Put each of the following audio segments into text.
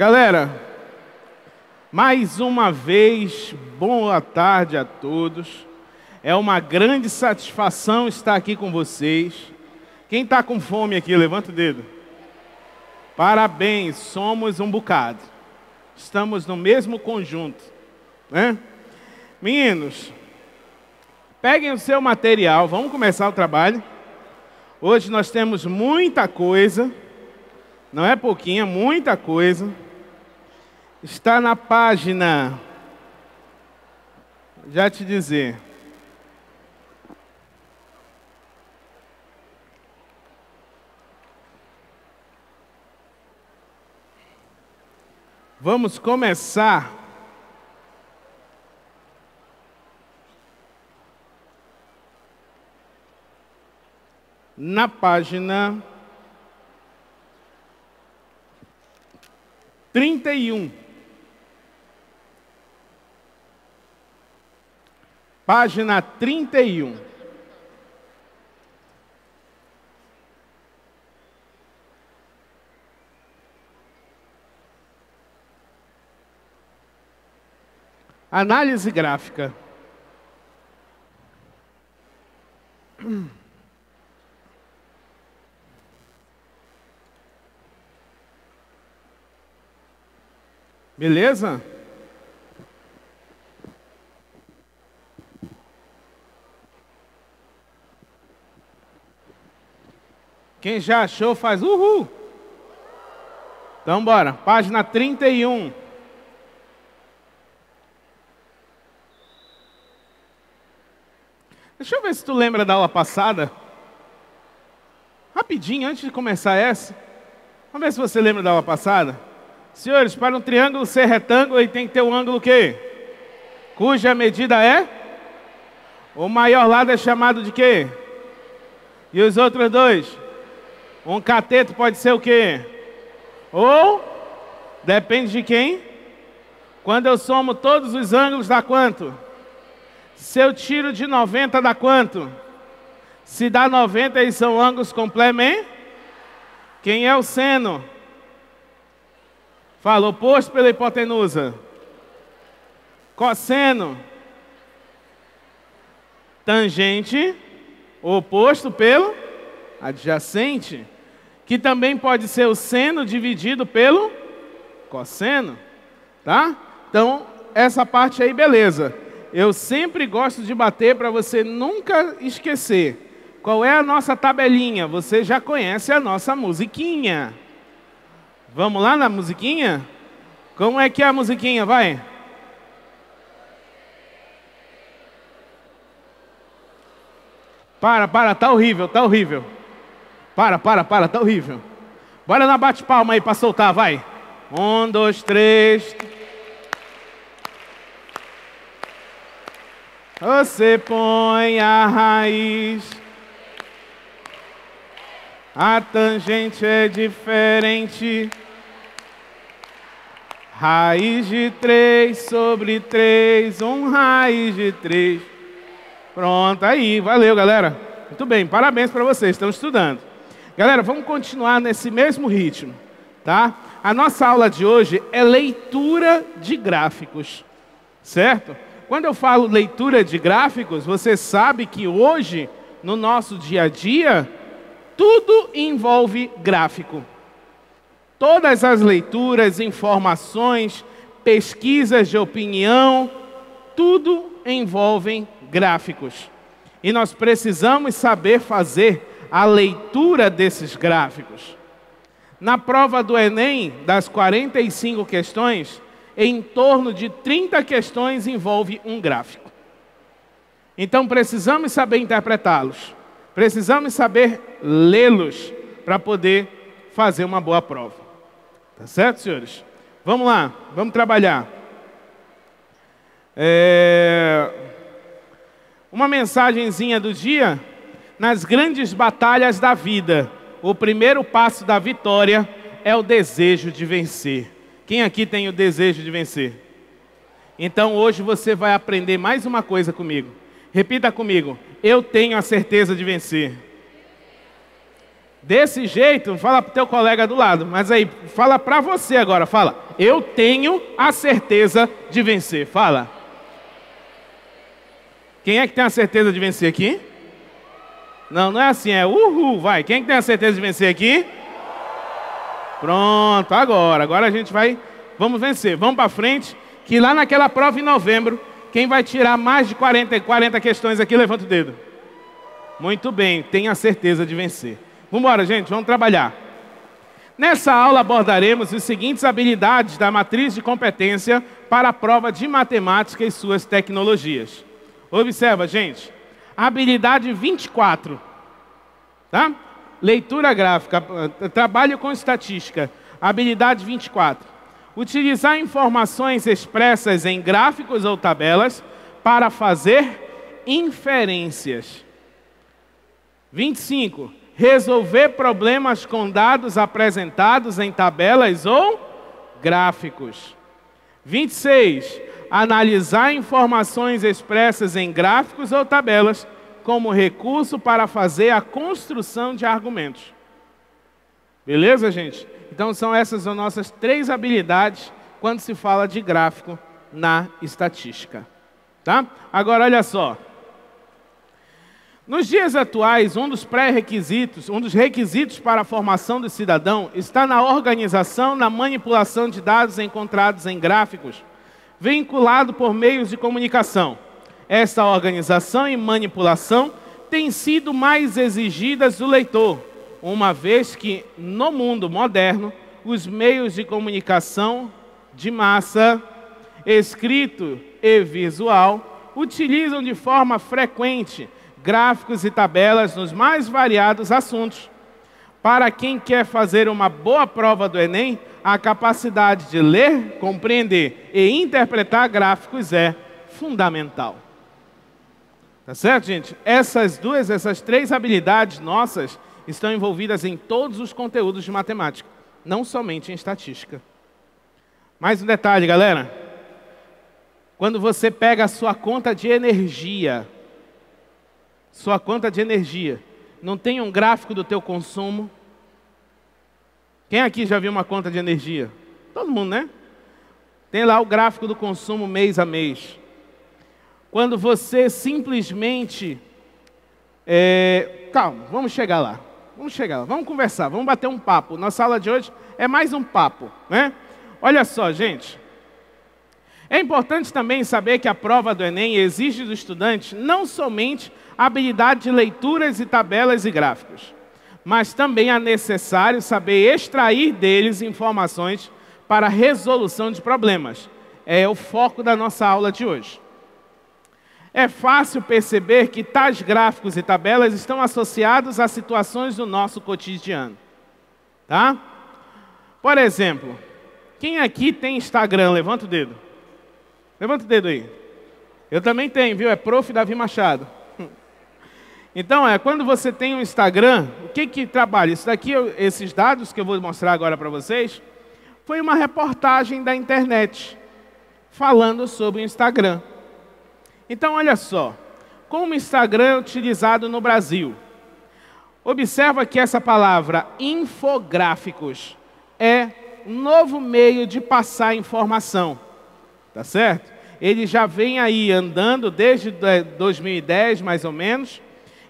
Galera, mais uma vez, boa tarde a todos. É uma grande satisfação estar aqui com vocês. Quem está com fome aqui, levanta o dedo. Parabéns, somos um bocado. Estamos no mesmo conjunto, né? Meninos, peguem o seu material, vamos começar o trabalho. Hoje nós temos muita coisa, não é pouquinha, muita coisa. Está na página, já te dizer. Vamos começar na página 31. Página 31. Análise gráfica. Beleza? Quem já achou faz uhul. Então bora, página 31. Deixa eu ver se tu lembra da aula passada. Rapidinho, antes de começar essa. Vamos ver se você lembra da aula passada. Senhores, para um triângulo ser retângulo, ele tem que ter um ângulo o quê? Cuja medida é? O maior lado é chamado de quê? E os outros dois? Um cateto pode ser o quê? Ou, depende de quem? Quando eu somo todos os ângulos, dá quanto? Se eu tiro de 90, dá quanto? Se dá 90, eles são ângulos complementares. Quem é o seno? Fala, oposto pela hipotenusa. Cosseno. Tangente, oposto pelo adjacente. Que também pode ser o seno dividido pelo cosseno. Tá? Então, essa parte aí, beleza. Eu sempre gosto de bater para você nunca esquecer. Qual é a nossa tabelinha? Você já conhece a nossa musiquinha. Vamos lá na musiquinha? Como é que é a musiquinha? Vai. Para, tá horrível, tá horrível. Para, tá horrível. Bora na bate-palma aí para soltar, vai. 1, 2, 3. Você põe a raiz, a tangente é diferente. Raiz de 3 sobre 3, raiz de 3. Pronto, aí, valeu, galera. Muito bem, parabéns para vocês, estão estudando. Galera, vamos continuar nesse mesmo ritmo, tá? A nossa aula de hoje é leitura de gráficos, certo? Quando eu falo leitura de gráficos, você sabe que hoje, no nosso dia a dia, tudo envolve gráfico. Todas as leituras, informações, pesquisas de opinião, tudo envolvem gráficos. E nós precisamos saber fazer a leitura desses gráficos. Na prova do Enem, das 45 questões, em torno de 30 questões envolve um gráfico. Então precisamos saber interpretá-los. Precisamos saber lê-los para poder fazer uma boa prova. Tá certo, senhores? Vamos lá, vamos trabalhar. Uma mensagenzinha do dia. Nas grandes batalhas da vida, o primeiro passo da vitória é o desejo de vencer. Quem aqui tem o desejo de vencer? Então hoje você vai aprender mais uma coisa comigo. Repita comigo. Eu tenho a certeza de vencer. Desse jeito, fala para o teu colega do lado, mas aí, fala para você agora, fala, eu tenho a certeza de vencer, fala. Quem é que tem a certeza de vencer aqui? Não, não é assim, é uhul, vai. Quem é que tem a certeza de vencer aqui? Pronto, agora a gente vai, vamos vencer, vamos para frente, que lá naquela prova em novembro, quem vai tirar mais de 40 questões aqui, levanta o dedo. Muito bem, tenha a certeza de vencer. Vamos embora, gente, vamos trabalhar. Nessa aula abordaremos as seguintes habilidades da matriz de competência para a prova de matemática e suas tecnologias. Observa, gente, habilidade 24, tá? Leitura gráfica, trabalho com estatística, habilidade 24. Utilizar informações expressas em gráficos ou tabelas para fazer inferências. 25. Resolver problemas com dados apresentados em tabelas ou gráficos. 26. Analisar informações expressas em gráficos ou tabelas como recurso para fazer a construção de argumentos. Beleza, gente? Então são essas as nossas 3 habilidades quando se fala de gráfico na estatística. Tá? Agora, olha só. Nos dias atuais, um dos requisitos para a formação do cidadão está na organização, na manipulação de dados encontrados em gráficos, vinculado por meios de comunicação. Essa organização e manipulação têm sido mais exigidas do leitor, uma vez que, no mundo moderno, os meios de comunicação de massa, escrito e visual, utilizam de forma frequente gráficos e tabelas nos mais variados assuntos. Para quem quer fazer uma boa prova do Enem, a capacidade de ler, compreender e interpretar gráficos é fundamental. Tá certo, gente? Essas 3 habilidades nossas estão envolvidas em todos os conteúdos de matemática, não somente em estatística. Mais um detalhe, galera. Quando você pega a sua conta de energia, não tem um gráfico do teu consumo? Quem aqui já viu uma conta de energia? Todo mundo, né? Tem lá o gráfico do consumo mês a mês. Quando você simplesmente... Calma, vamos chegar lá. Vamos conversar, vamos bater um papo. Nossa aula de hoje é mais um papo, né? Olha só, gente. É importante também saber que a prova do Enem exige do estudante não somente a habilidade de leituras e tabelas e gráficos, mas também é necessário saber extrair deles informações para a resolução de problemas. É o foco da nossa aula de hoje. É fácil perceber que tais gráficos e tabelas estão associados a situações do nosso cotidiano. Tá? Por exemplo, quem aqui tem Instagram? Levanta o dedo. Levanta o dedo aí. Eu também tenho, viu? É Prof. Davi Machado. Então, quando você tem um Instagram, o que trabalha? Isso daqui, esses dados que eu vou mostrar agora para vocês, foi uma reportagem da internet falando sobre o Instagram. Então, olha só, como o Instagram é utilizado no Brasil. Observa que essa palavra infográficos é um novo meio de passar informação, tá certo? Ele já vem aí andando desde 2010, mais ou menos,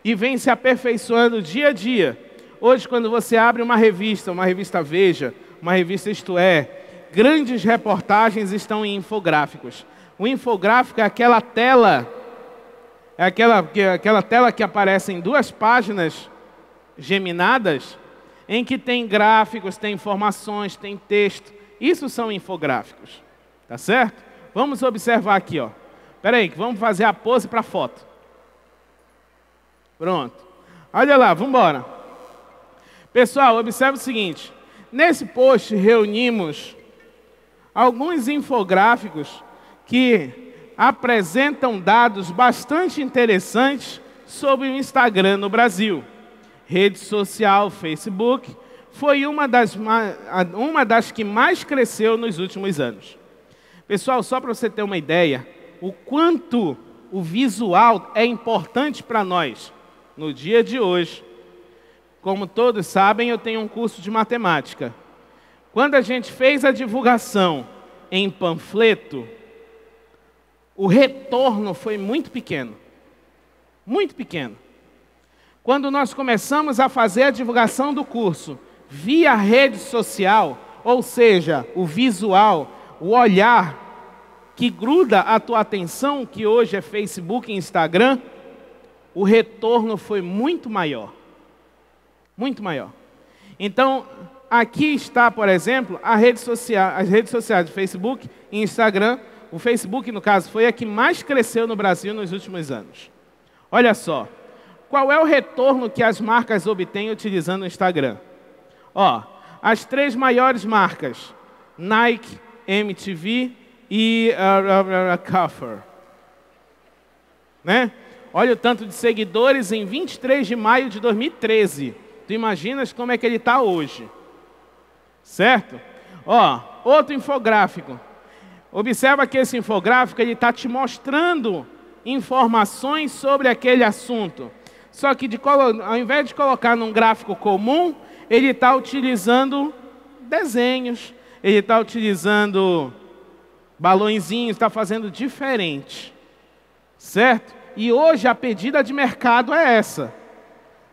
e vem se aperfeiçoando dia a dia. Hoje, quando você abre uma revista Veja, uma revista Isto É, grandes reportagens estão em infográficos. O infográfico é aquela tela, aquela tela que aparece em 2 páginas geminadas, em que tem gráficos, tem informações, tem texto. Isso são infográficos, tá certo? Vamos observar aqui, ó. Espera aí, que vamos fazer a pose para a foto. Pronto. Olha lá, vamos embora. Pessoal, observe o seguinte. Nesse post reunimos alguns infográficos que apresentam dados bastante interessantes sobre o Instagram no Brasil. Rede social, Facebook, foi uma das que mais cresceu nos últimos anos. Pessoal, só para você ter uma ideia, o quanto o visual é importante para nós no dia de hoje. Como todos sabem, eu tenho um curso de matemática. Quando a gente fez a divulgação em panfleto, o retorno foi muito pequeno. Muito pequeno. Quando nós começamos a fazer a divulgação do curso via rede social, ou seja, o visual, o olhar que gruda a tua atenção, que hoje é Facebook e Instagram, o retorno foi muito maior. Muito maior. Então, aqui está, por exemplo, as redes sociais de Facebook e Instagram. O Facebook, no caso, foi a que mais cresceu no Brasil nos últimos anos. Olha só, qual é o retorno que as marcas obtêm utilizando o Instagram? Ó, as 3 maiores marcas, Nike, MTV e Carrefour. Né? Olha o tanto de seguidores em 23 de maio de 2013. Tu imaginas como é que ele está hoje? Certo? Ó, outro infográfico. Observa que esse infográfico ele está te mostrando informações sobre aquele assunto. Só que ao invés de colocar num gráfico comum, ele está utilizando desenhos, ele está utilizando balõezinhos, está fazendo diferente. Certo? E hoje a pedida de mercado é essa.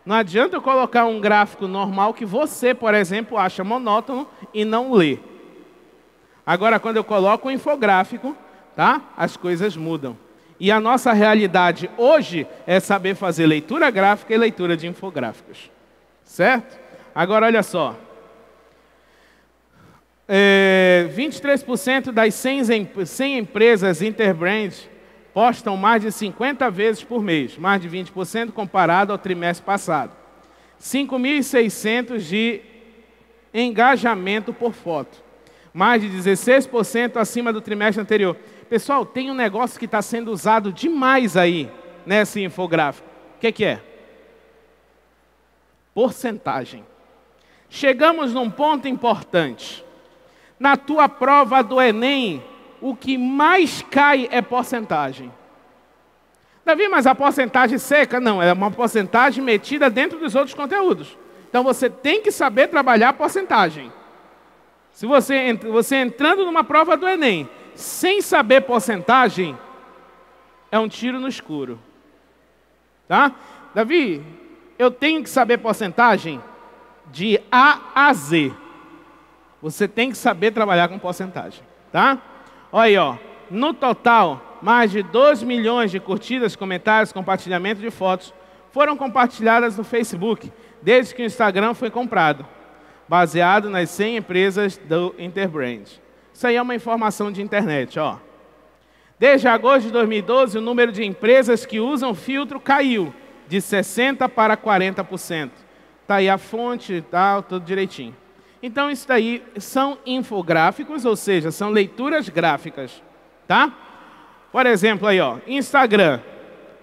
Não adianta eu colocar um gráfico normal que você, por exemplo, acha monótono e não lê. Agora, quando eu coloco um infográfico, tá? As coisas mudam. E a nossa realidade hoje é saber fazer leitura gráfica e leitura de infográficos. Certo? Agora, olha só. 23% das 100 empresas Interbrand postam mais de 50 vezes por mês, mais de 20% comparado ao trimestre passado. 5.600 de engajamento por foto, mais de 16% acima do trimestre anterior. Pessoal, tem um negócio que está sendo usado demais aí, nesse infográfico. O que é? Porcentagem. Chegamos num ponto importante. Na tua prova do Enem, o que mais cai é porcentagem. Davi, mas a porcentagem seca? Não, é uma porcentagem metida dentro dos outros conteúdos. Então você tem que saber trabalhar a porcentagem. Se você entrando numa prova do Enem, sem saber porcentagem, é um tiro no escuro. Tá? Davi, eu tenho que saber porcentagem de A a Z. Você tem que saber trabalhar com porcentagem. Tá? Olha aí, ó. No total, mais de 2 milhões de curtidas, comentários, compartilhamento de fotos foram compartilhadas no Facebook desde que o Instagram foi comprado, baseado nas 100 empresas do Interbrand. Isso aí é uma informação de internet, ó. Desde agosto de 2012, o número de empresas que usam filtro caiu de 60% para 40%. Está aí a fonte, tal, tudo direitinho. Então, isso daí são infográficos, ou seja, são leituras gráficas, tá? Por exemplo, aí, ó, Instagram,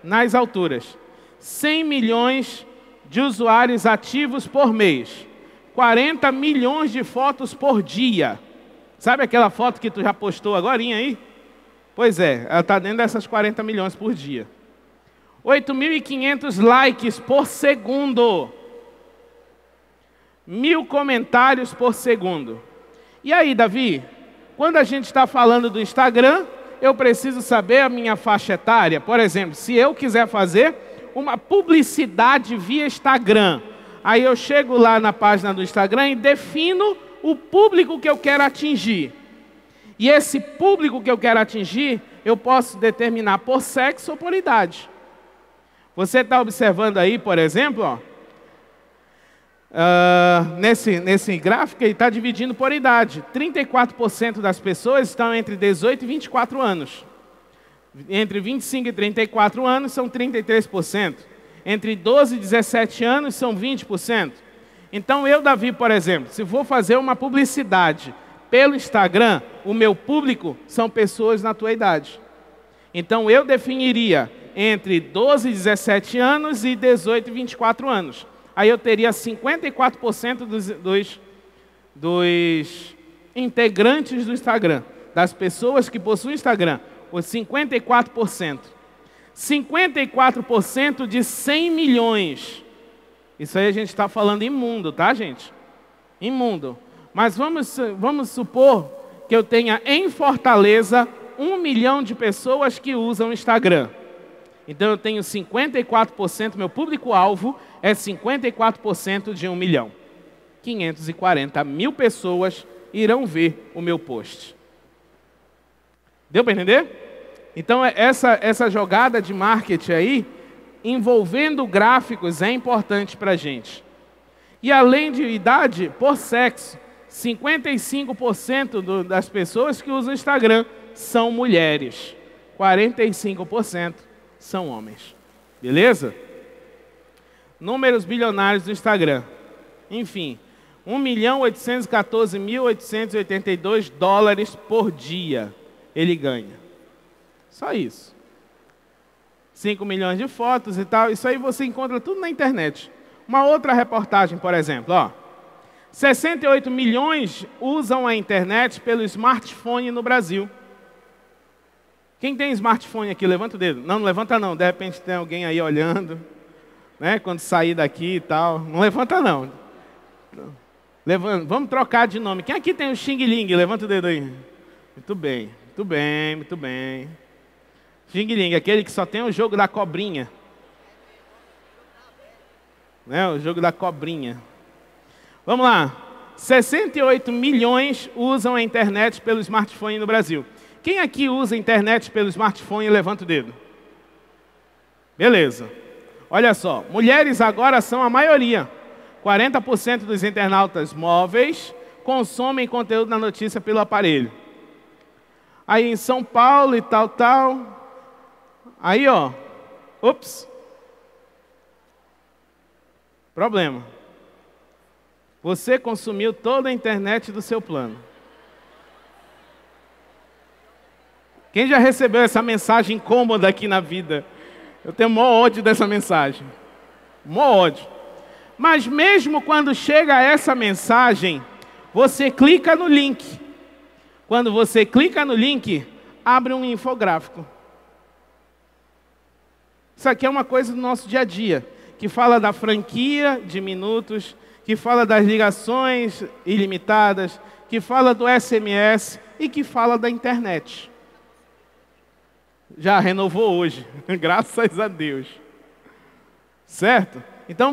nas alturas, 100 milhões de usuários ativos por mês, 40 milhões de fotos por dia. Sabe aquela foto que tu já postou agorinha aí? Pois é, ela está dentro dessas 40 milhões por dia. 8.500 likes por segundo. 1.000 comentários por segundo. E aí, Davi, quando a gente está falando do Instagram, eu preciso saber a minha faixa etária. Por exemplo, se eu quiser fazer uma publicidade via Instagram, aí eu chego lá na página do Instagram e defino o público que eu quero atingir. E esse público que eu quero atingir, eu posso determinar por sexo ou por idade. Você está observando aí, por exemplo, ó, nesse gráfico, ele está dividindo por idade. 34% das pessoas estão entre 18 e 24 anos. Entre 25 e 34 anos são 33%. Entre 12 e 17 anos são 20%. Então eu, Davi, por exemplo, se for fazer uma publicidade pelo Instagram, o meu público são pessoas na tua idade. Então eu definiria entre 12 e 17 anos e 18 e 24 anos. Aí eu teria 54% dos integrantes do Instagram, das pessoas que possuem Instagram, os 54%. 54% de 100 milhões. Isso aí a gente está falando em mundo, tá, gente? Em mundo. Mas vamos supor que eu tenha em Fortaleza 1 milhão de pessoas que usam o Instagram. Então eu tenho 54%, meu público-alvo é 54% de 1 milhão. 540 mil pessoas irão ver o meu post. Deu para entender? Então essa jogada de marketing aí, envolvendo gráficos, é importante para a gente. E além de idade, por sexo, 55% das pessoas que usam o Instagram são mulheres. 45% são homens. Beleza? Números bilionários do Instagram. Enfim, 1.814.882 dólares por dia ele ganha. Só isso. 5 milhões de fotos e tal. Isso aí você encontra tudo na internet. Uma outra reportagem, por exemplo, ó. 68 milhões usam a internet pelo smartphone no Brasil. Quem tem smartphone aqui, levanta o dedo. Não, não levanta não. De repente tem alguém aí olhando, né? Quando sair daqui e tal. Não levanta não. Levanta. Vamos trocar de nome. Quem aqui tem o Xing Ling? Levanta o dedo aí. Muito bem, muito bem, muito bem. Xing Ling, aquele que só tem o jogo da cobrinha. Né? O jogo da cobrinha. Vamos lá. 68 milhões usam a internet pelo smartphone no Brasil. Quem aqui usa a internet pelo smartphone, levanta o dedo. Beleza. Olha só, mulheres agora são a maioria. 40% dos internautas móveis consomem conteúdo na notícia pelo aparelho. Aí em São Paulo e tal. Aí, ó. Ops. Problema. Você consumiu toda a internet do seu plano. Quem já recebeu essa mensagem incômoda aqui na vida? Eu tenho maior ódio dessa mensagem. Maior ódio. Mas mesmo quando chega essa mensagem, você clica no link. Quando você clica no link, abre um infográfico. Isso aqui é uma coisa do nosso dia a dia, que fala da franquia de minutos, que fala das ligações ilimitadas, que fala do SMS e que fala da internet. Já renovou hoje, graças a Deus. Certo? Então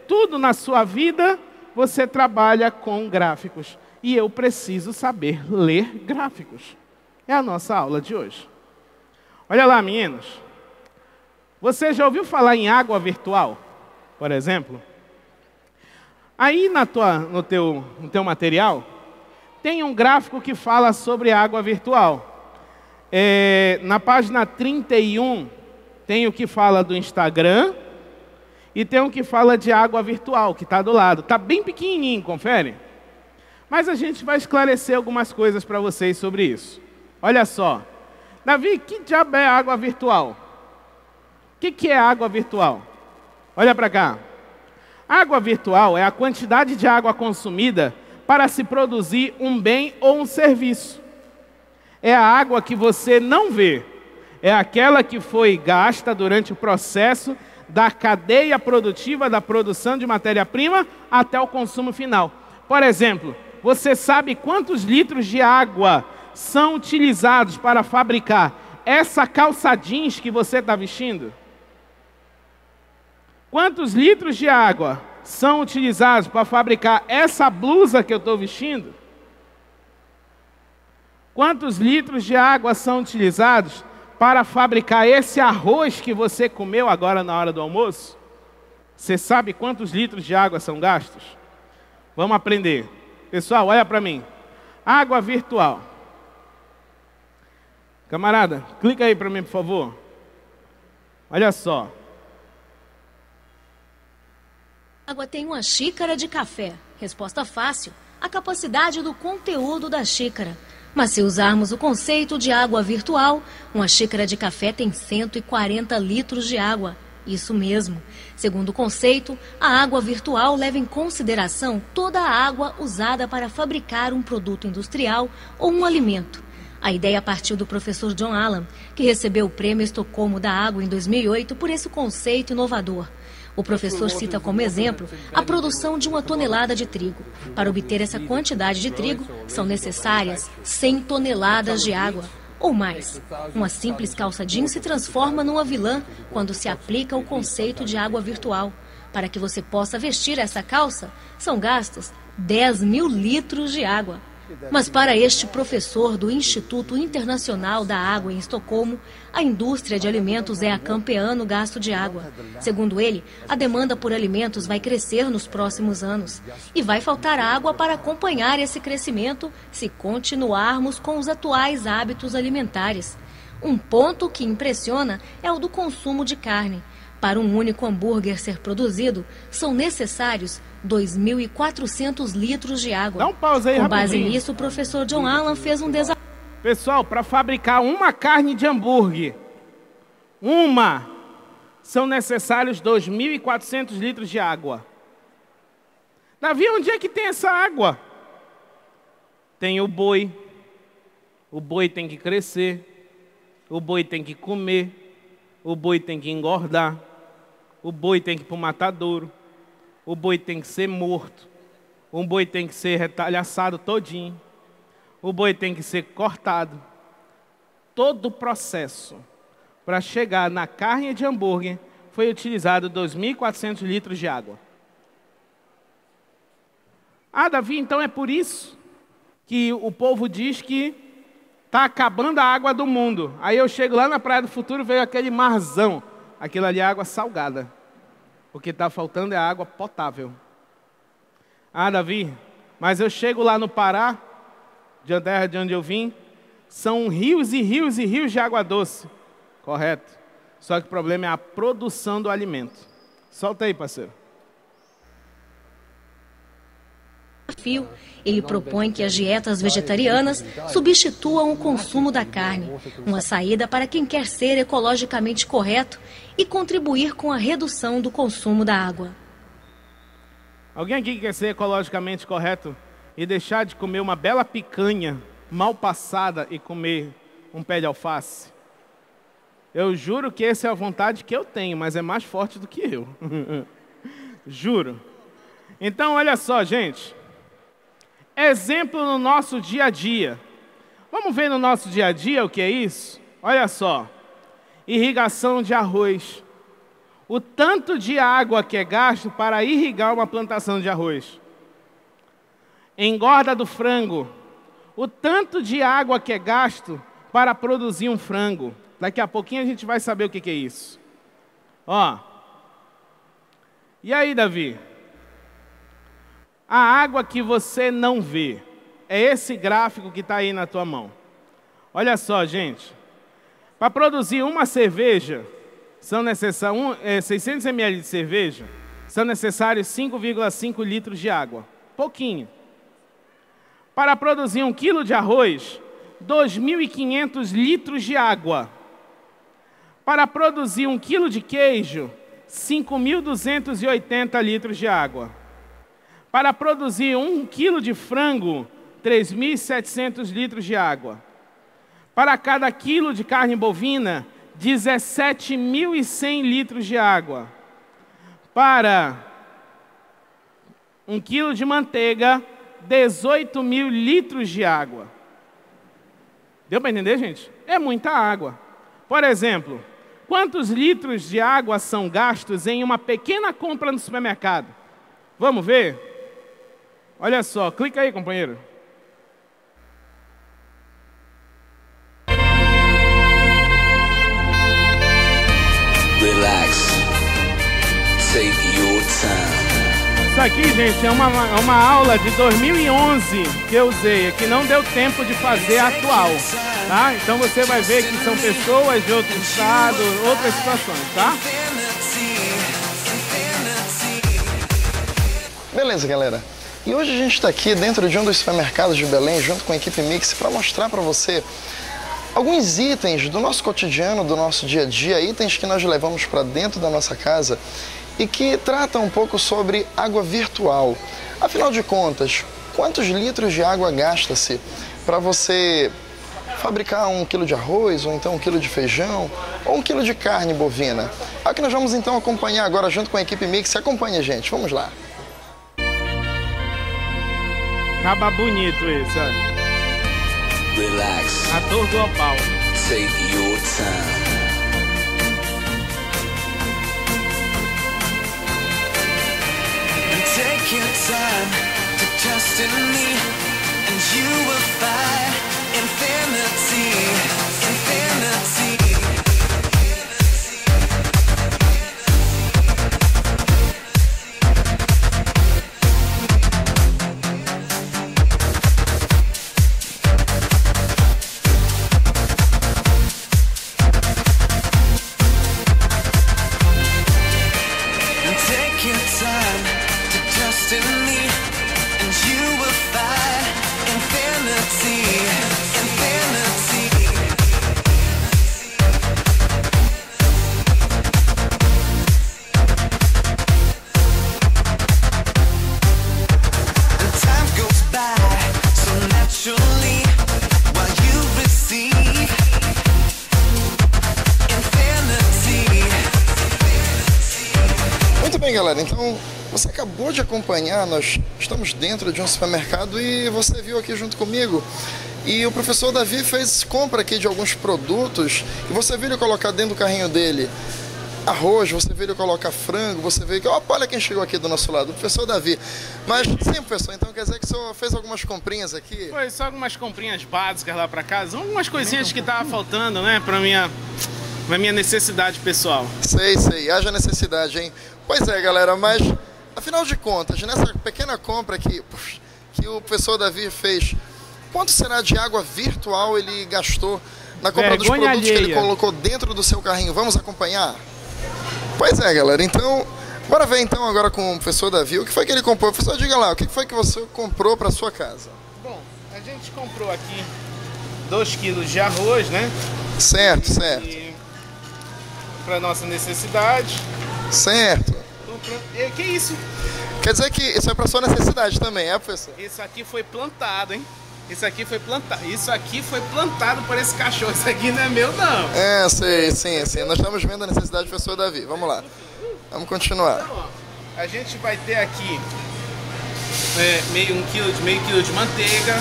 tudo na sua vida, você trabalha com gráficos. E eu preciso saber ler gráficos. É a nossa aula de hoje. Olha lá, meninos. Você já ouviu falar em água virtual, por exemplo? Aí no teu material, tem um gráfico que fala sobre água virtual. Na página 31, tem o que fala do Instagram e tem o que fala de água virtual, que está do lado. Está bem pequenininho, confere? Mas a gente vai esclarecer algumas coisas para vocês sobre isso. Olha só. Davi, que diabo é água virtual? O que é água virtual? Olha para cá. Água virtual é a quantidade de água consumida para se produzir um bem ou um serviço. É a água que você não vê. É aquela que foi gasta durante o processo da cadeia produtiva da produção de matéria-prima até o consumo final. Por exemplo, você sabe quantos litros de água são utilizados para fabricar essa calça jeans que você está vestindo? Quantos litros de água são utilizados para fabricar essa blusa que eu estou vestindo? Quantos litros de água são utilizados para fabricar esse arroz que você comeu agora na hora do almoço? Você sabe quantos litros de água são gastos? Vamos aprender. Pessoal, olha para mim. Água virtual. Camarada, clica aí para mim, por favor. Olha só. A água tem uma xícara de café. Resposta fácil. A capacidade do conteúdo da xícara. Mas se usarmos o conceito de água virtual, uma xícara de café tem 140 litros de água. Isso mesmo. Segundo o conceito, a água virtual leva em consideração toda a água usada para fabricar um produto industrial ou um alimento. A ideia partiu do professor John Allan, que recebeu o Prêmio Estocolmo da Água em 2008 por esse conceito inovador. O professor cita como exemplo a produção de 1 tonelada de trigo. Para obter essa quantidade de trigo, são necessárias 100 toneladas de água ou mais. Uma simples calça jeans se transforma numa vilã quando se aplica o conceito de água virtual. Para que você possa vestir essa calça, são gastos 10.000 litros de água. Mas para este professor do Instituto Internacional da Água em Estocolmo, a indústria de alimentos é a campeã no gasto de água. Segundo ele, a demanda por alimentos vai crescer nos próximos anos e vai faltar água para acompanhar esse crescimento se continuarmos com os atuais hábitos alimentares. Um ponto que impressiona é o do consumo de carne. Para um único hambúrguer ser produzido, são necessários 2.400 litros de água. Dá um pause aí, Com base rapidinho. nisso, o professor John Allan fez um desafio. Pessoal, para fabricar uma carne de hambúrguer, são necessários 2.400 litros de água. Davi, onde é que tem essa água? Tem o boi tem que crescer, o boi tem que comer, o boi tem que engordar, o boi tem que ir para o matadouro, o boi tem que ser morto, o boi tem que ser retalhaçado todinho, o boi tem que ser cortado. Todo o processo para chegar na carne de hambúrguer foi utilizado 2.400 litros de água. Ah, Davi, então é por isso que o povo diz que está acabando a água do mundo. Aí eu chego lá na Praia do Futuro e vejo aquele marzão. Aquilo ali é água salgada. O que está faltando é água potável. Ah, Davi, mas eu chego lá no Pará, de terra de onde eu vim, são rios e rios e rios de água doce. Correto. Só que o problema é a produção do alimento. Solta aí, parceiro. Ele propõe que as dietas vegetarianas substituam o consumo da carne, uma saída para quem quer ser ecologicamente correto e contribuir com a redução do consumo da água. Alguém aqui quer ser ecologicamente correto e deixar de comer uma bela picanha mal passada e comer um pé de alface? Eu juro que essa é a vontade que eu tenho, mas é mais forte do que eu. Juro. Então, olha só, gente. Exemplo no nosso dia a dia. Vamos ver no nosso dia a dia o que é isso? Olha só. Irrigação de arroz. O tanto de água que é gasto para irrigar uma plantação de arroz. Engorda do frango. O tanto de água que é gasto para produzir um frango. Daqui a pouquinho a gente vai saber o que é isso. Ó. E aí, Davi? A água que você não vê. É esse gráfico que está aí na tua mão. Olha só, gente. Para produzir uma cerveja, são necessários 600 ml de cerveja, são necessários 5,5 litros de água. Pouquinho. Para produzir 1 quilo de arroz, 2.500 litros de água. Para produzir 1 quilo de queijo, 5.280 litros de água. Para produzir 1 quilo de frango, 3.700 litros de água. Para cada quilo de carne bovina, 17.100 litros de água. Para 1 quilo de manteiga, 18.000 litros de água. Deu para entender, gente? É muita água. Por exemplo, quantos litros de água são gastos em uma pequena compra no supermercado? Vamos ver? Olha só, clica aí, companheiro. Relax. Take your time. Isso aqui, gente, é uma aula de 2011 que eu usei, que não deu tempo de fazer a atual, tá? Então você vai ver que são pessoas de outro estado, outras situações, tá? Beleza, galera. E hoje a gente está aqui dentro de um dos supermercados de Belém, junto com a equipe Mix, para mostrar para você alguns itens do nosso cotidiano, do nosso dia a dia, itens que nós levamos para dentro da nossa casa e que tratam um pouco sobre água virtual. Afinal de contas, quantos litros de água gasta-se para você fabricar 1 quilo de arroz, ou então 1 quilo de feijão, ou 1 quilo de carne bovina. É o que nós vamos então acompanhar agora junto com a equipe Mix. Acompanha a gente, vamos lá. Acaba bonito isso, olha. Relax. Ator do Opal. Take your time. Take your time to trust in me, and you will find infinity, infinity. Take your time to trust in me, and you will find infinity, infinity. And time goes by so naturally while you receive infinity. Muito bem, galera, então você acabou de acompanhar, nós estamos dentro de um supermercado e você viu aqui junto comigo. E o professor Davi fez compra aqui de alguns produtos e você viu ele colocar dentro do carrinho dele arroz, você viu ele colocar frango, você viu que... Opa, olha quem chegou aqui do nosso lado, o professor Davi. Mas, sim, professor, então quer dizer que o senhor fez algumas comprinhas aqui? Foi só algumas comprinhas básicas lá pra casa, algumas coisinhas que tava faltando, né, pra minha necessidade pessoal. Sei, haja necessidade, hein? Pois é, galera, mas afinal de contas, nessa pequena compra que o professor Davi fez, quanto será de água virtual ele gastou na compra dos produtos que ele colocou dentro do seu carrinho? Vamos acompanhar? Pois é, galera, então, bora ver então agora com o professor Davi, o que foi que ele comprou? Professor, diga lá, o que foi que você comprou para sua casa? Bom, a gente comprou aqui 2 quilos de arroz, né? Certo. Para nossa necessidade. Certo. Que isso? Quer dizer que isso é para sua necessidade também, é, professor? Isso aqui foi plantado, hein? Isso aqui foi plantado por esse cachorro. Isso aqui não é meu, não. É, sei, sim. Nós estamos vendo a necessidade do professor Davi. Vamos lá. Vamos continuar. Então, ó, a gente vai ter aqui meio quilo de manteiga.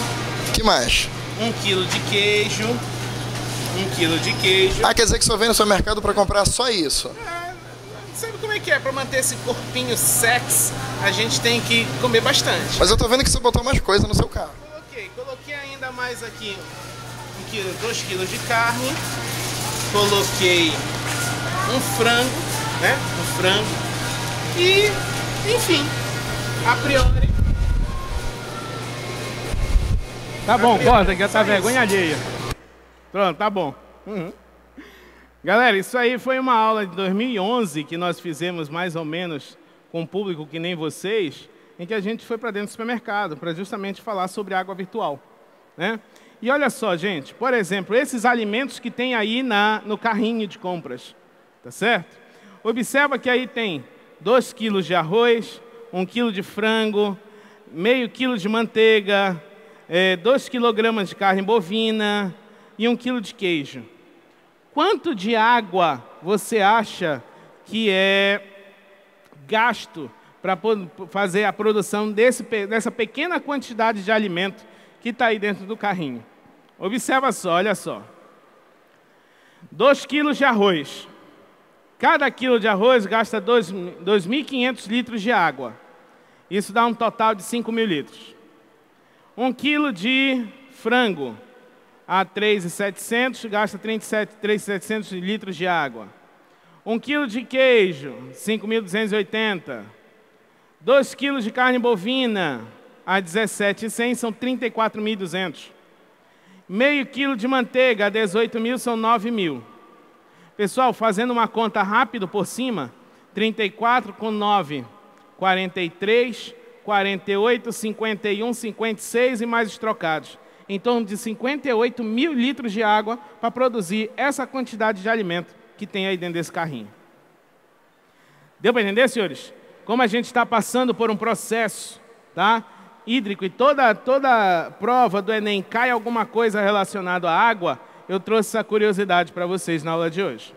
Que mais? 1 quilo de queijo. 1 quilo de queijo. Ah, quer dizer que o senhor vem no seu mercado para comprar só isso? Sabe como é que é? Para manter esse corpinho sexy, a gente tem que comer bastante. Mas eu tô vendo que você botou mais coisa no seu carro. Coloquei ainda mais aqui 2 quilos de carne. Coloquei um frango, né? Um frango. E, enfim, a priori. Tá bom, corta, que já tá vergonha alheia. Pronto, tá bom. Galera, isso aí foi uma aula de 2011 que nós fizemos mais ou menos com um público que nem vocês, em que a gente foi para dentro do supermercado para justamente falar sobre água virtual, né? E olha só, gente, por exemplo, esses alimentos que tem aí no carrinho de compras, tá certo? Observa que aí tem 2 quilos de arroz, 1 quilo de frango, meio quilo de manteiga, 2 quilogramas de carne bovina e 1 quilo de queijo. Quanto de água você acha que é gasto para fazer a produção dessa pequena quantidade de alimento que está aí dentro do carrinho? Observa só, olha só. 2 quilos de arroz. Cada quilo de arroz gasta 2.500 litros de água. Isso dá um total de 5.000 litros. 1 quilo de frango. A 3.700, gasta 3.700 litros de água. 1 quilo de queijo, 5.280. 2 quilos de carne bovina, a 17.100, são 34.200. Meio quilo de manteiga, a 18.000, são 9.000. Pessoal, fazendo uma conta rápido por cima, 34 com 9, 43, 48, 51, 56 e mais os trocados. Em torno de 58.000 litros de água para produzir essa quantidade de alimento que tem aí dentro desse carrinho. Deu para entender, senhores? Como a gente está passando por um processo, tá? hídrico e toda prova do Enem cai alguma coisa relacionada à água, eu trouxe essa curiosidade para vocês na aula de hoje.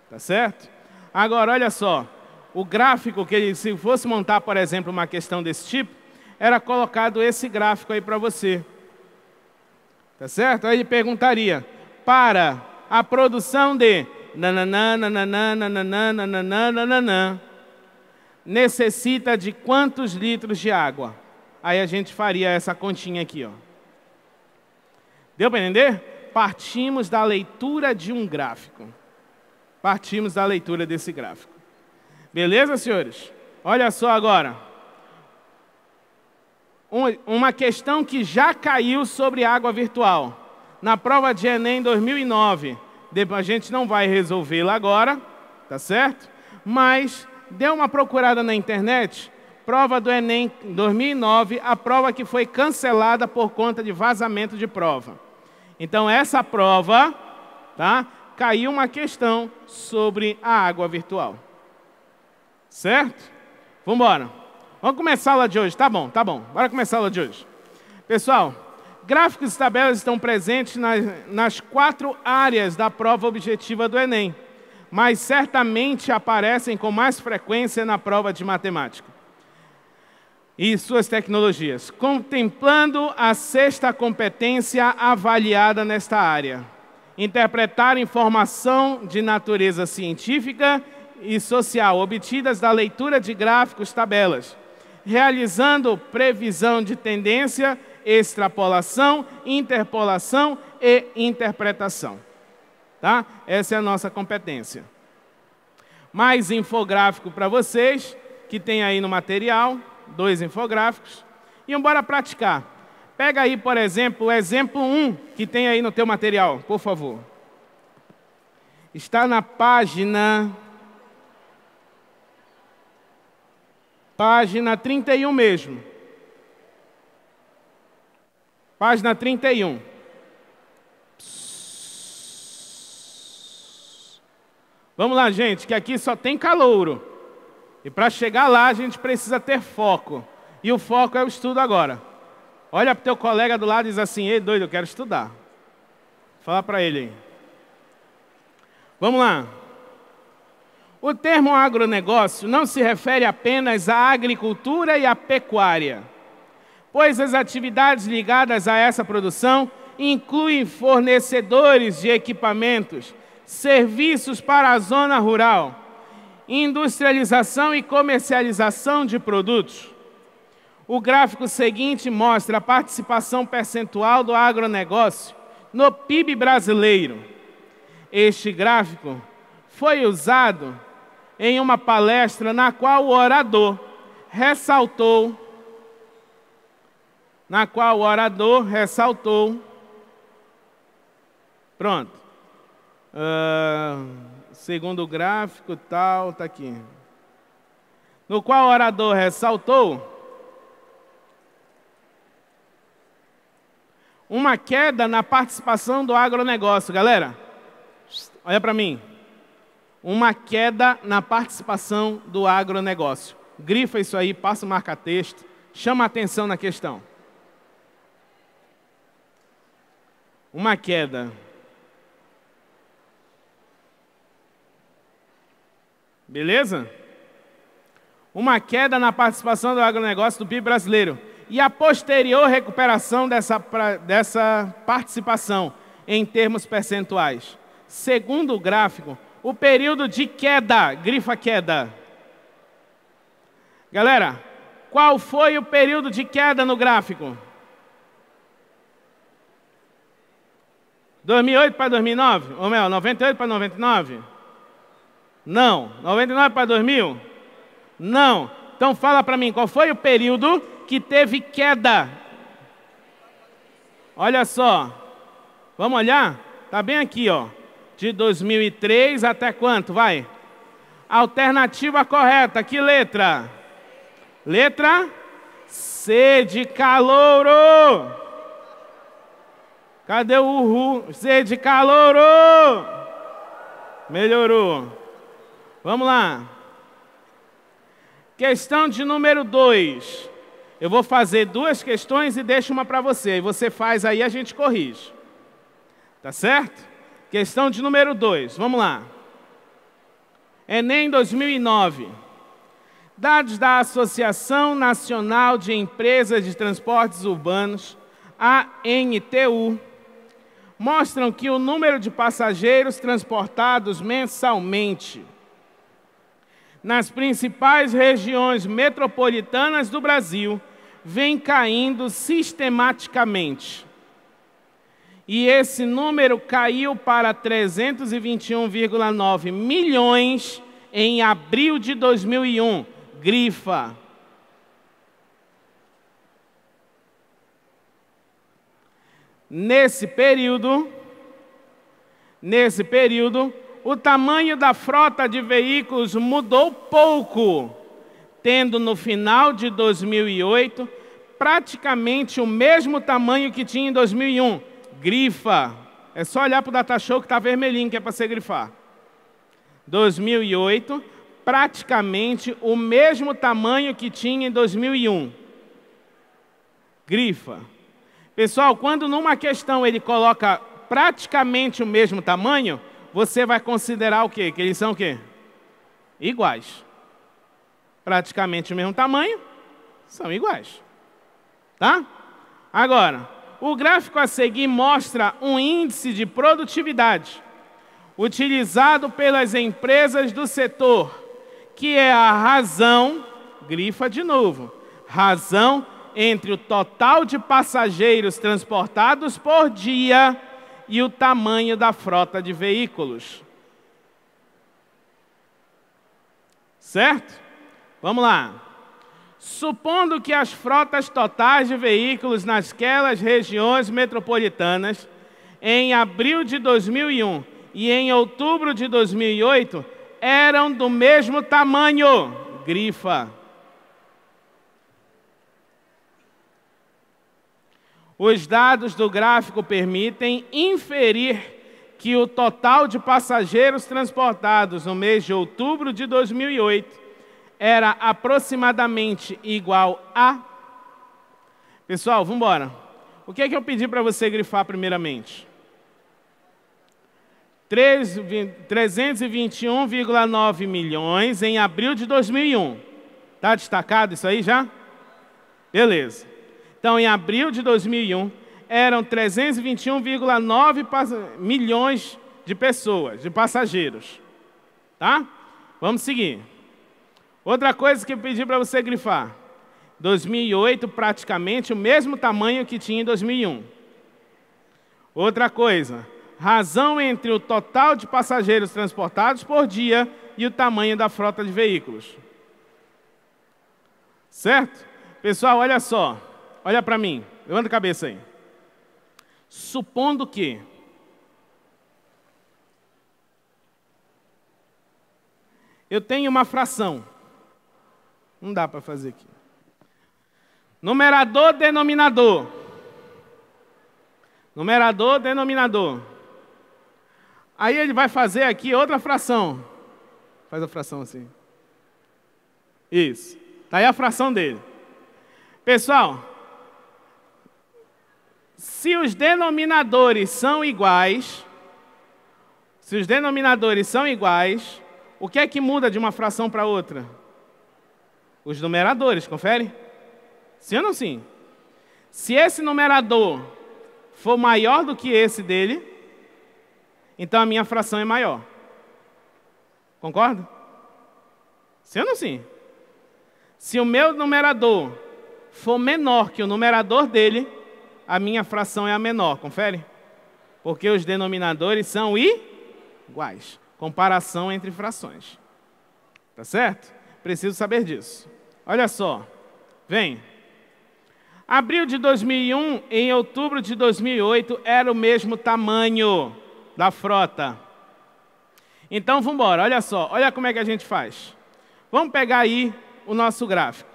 Tá certo? Agora, olha só. O gráfico que, se fosse montar, por exemplo, uma questão desse tipo, era colocado esse gráfico aí para você. Tá certo? Aí ele perguntaria, para a produção de necessita de quantos litros de água? Aí a gente faria essa continha aqui, ó. Deu para entender? Partimos da leitura de um gráfico. Partimos da leitura desse gráfico. Beleza, senhores? Olha só agora. Uma questão que já caiu sobre água virtual. Na prova de Enem 2009. A gente não vai resolvê-la agora, tá certo? Mas dê uma procurada na internet. Prova do Enem 2009, a prova que foi cancelada por conta de vazamento de prova. Então, essa prova, tá? Caiu uma questão sobre a água virtual. Certo? Vamos embora. Vamos começar a aula de hoje. Tá bom. Bora começar a aula de hoje. Pessoal, gráficos e tabelas estão presentes nas 4 áreas da prova objetiva do Enem, mas certamente aparecem com mais frequência na prova de matemática e suas tecnologias, contemplando a 6ª competência avaliada nesta área. Interpretar informação de natureza científica e social, obtidas da leitura de gráficos, tabelas, realizando previsão de tendência, extrapolação, interpolação e interpretação. Tá? Essa é a nossa competência. Mais infográfico para vocês, que tem aí no material, 2 infográficos. E bora praticar. Pega aí, por exemplo, o exemplo 1, que tem aí no teu material, por favor. Está na página 31 mesmo. Página 31. Vamos lá, gente, que aqui só tem calouro. E para chegar lá, a gente precisa ter foco. E o foco é o estudo agora. Olha para o teu colega do lado e diz assim, ei, doido, eu quero estudar. Fala para ele aí. Vamos lá. O termo agronegócio não se refere apenas à agricultura e à pecuária, pois as atividades ligadas a essa produção incluem fornecedores de equipamentos, serviços para a zona rural, industrialização e comercialização de produtos. O gráfico seguinte mostra a participação percentual do agronegócio no PIB brasileiro. Este gráfico foi usado em uma palestra na qual o orador ressaltou pronto. Segundo o gráfico, tal, tá aqui. No qual o orador ressaltou uma queda na participação do agronegócio. Galera, olha para mim. Uma queda na participação do agronegócio. Grifa isso aí, passa o marca-texto, chama a atenção na questão. Uma queda. Beleza? Uma queda na participação do agronegócio do PIB brasileiro. E a posterior recuperação dessa participação em termos percentuais. Segundo o gráfico, o período de queda, grifa queda. Galera, qual foi o período de queda no gráfico? 2008 para 2009? Ou melhor, 98 para 99? Não. 99 para 2000? Não. Então fala para mim, qual foi o período que teve queda? Olha só. Vamos olhar? Está bem aqui, ó. De 2003 até quanto? Vai. Alternativa correta. Que letra? Letra C de calouro. Cadê o uhul? C de calouro. Melhorou. Vamos lá. Questão de número 2. Eu vou fazer 2 questões e deixo uma para você. E você faz aí, a gente corrige. Tá certo? Questão de número 2. Vamos lá. Enem 2009. Dados da Associação Nacional de Empresas de Transportes Urbanos, ANTU, mostram que o número de passageiros transportados mensalmente nas principais regiões metropolitanas do Brasil vem caindo sistematicamente. E esse número caiu para 321,9 milhões em abril de 2001. Grifa. Nesse período, o tamanho da frota de veículos mudou pouco, tendo no final de 2008 praticamente o mesmo tamanho que tinha em 2001. Grifa. É só olhar para o Datashow que está vermelhinho, que é para você grifar. 2008, praticamente o mesmo tamanho que tinha em 2001. Grifa. Pessoal, quando numa questão ele coloca praticamente o mesmo tamanho, você vai considerar o quê? Que eles são o quê? Iguais. Praticamente o mesmo tamanho, são iguais. Tá? Agora, o gráfico a seguir mostra um índice de produtividade utilizado pelas empresas do setor, que é a razão, grifa de novo, razão entre o total de passageiros transportados por dia e o tamanho da frota de veículos. Certo? Vamos lá. Supondo que as frotas totais de veículos nasquelas regiões metropolitanas, em abril de 2001 e em outubro de 2008, eram do mesmo tamanho. Grifa. Os dados do gráfico permitem inferir que o total de passageiros transportados no mês de outubro de 2008 era aproximadamente igual a... Pessoal, vamos embora. O que é que eu pedi para você grifar primeiramente? 321,9 milhões em abril de 2001. Está destacado isso aí já? Beleza. Então, em abril de 2001, eram 321,9 milhões de pessoas, de passageiros. Tá? Vamos seguir. Outra coisa que eu pedi para você grifar. 2008, praticamente o mesmo tamanho que tinha em 2001. Outra coisa. Razão entre o total de passageiros transportados por dia e o tamanho da frota de veículos. Certo? Pessoal, olha só. Olha para mim. Levanta a cabeça aí. Supondo que eu tenho uma fração. Não dá para fazer aqui. Numerador, denominador. Numerador, denominador. Aí ele vai fazer aqui outra fração. Faz a fração assim. Isso. Está aí a fração dele. Pessoal, se os denominadores são iguais, o que é que muda de uma fração para outra? Os numeradores, confere? Sim ou não sim? Se esse numerador for maior do que esse dele, então a minha fração é maior. Concorda? Sim ou não sim? Se o meu numerador for menor que o numerador dele, a minha fração é a menor, confere? Porque os denominadores são iguais. Comparação entre frações. Tá certo? Preciso saber disso. Olha só. Vem. Abril de 2001 em outubro de 2008 era o mesmo tamanho da frota. Então, vamos embora. Olha só. Olha como é que a gente faz. Vamos pegar aí o nosso gráfico.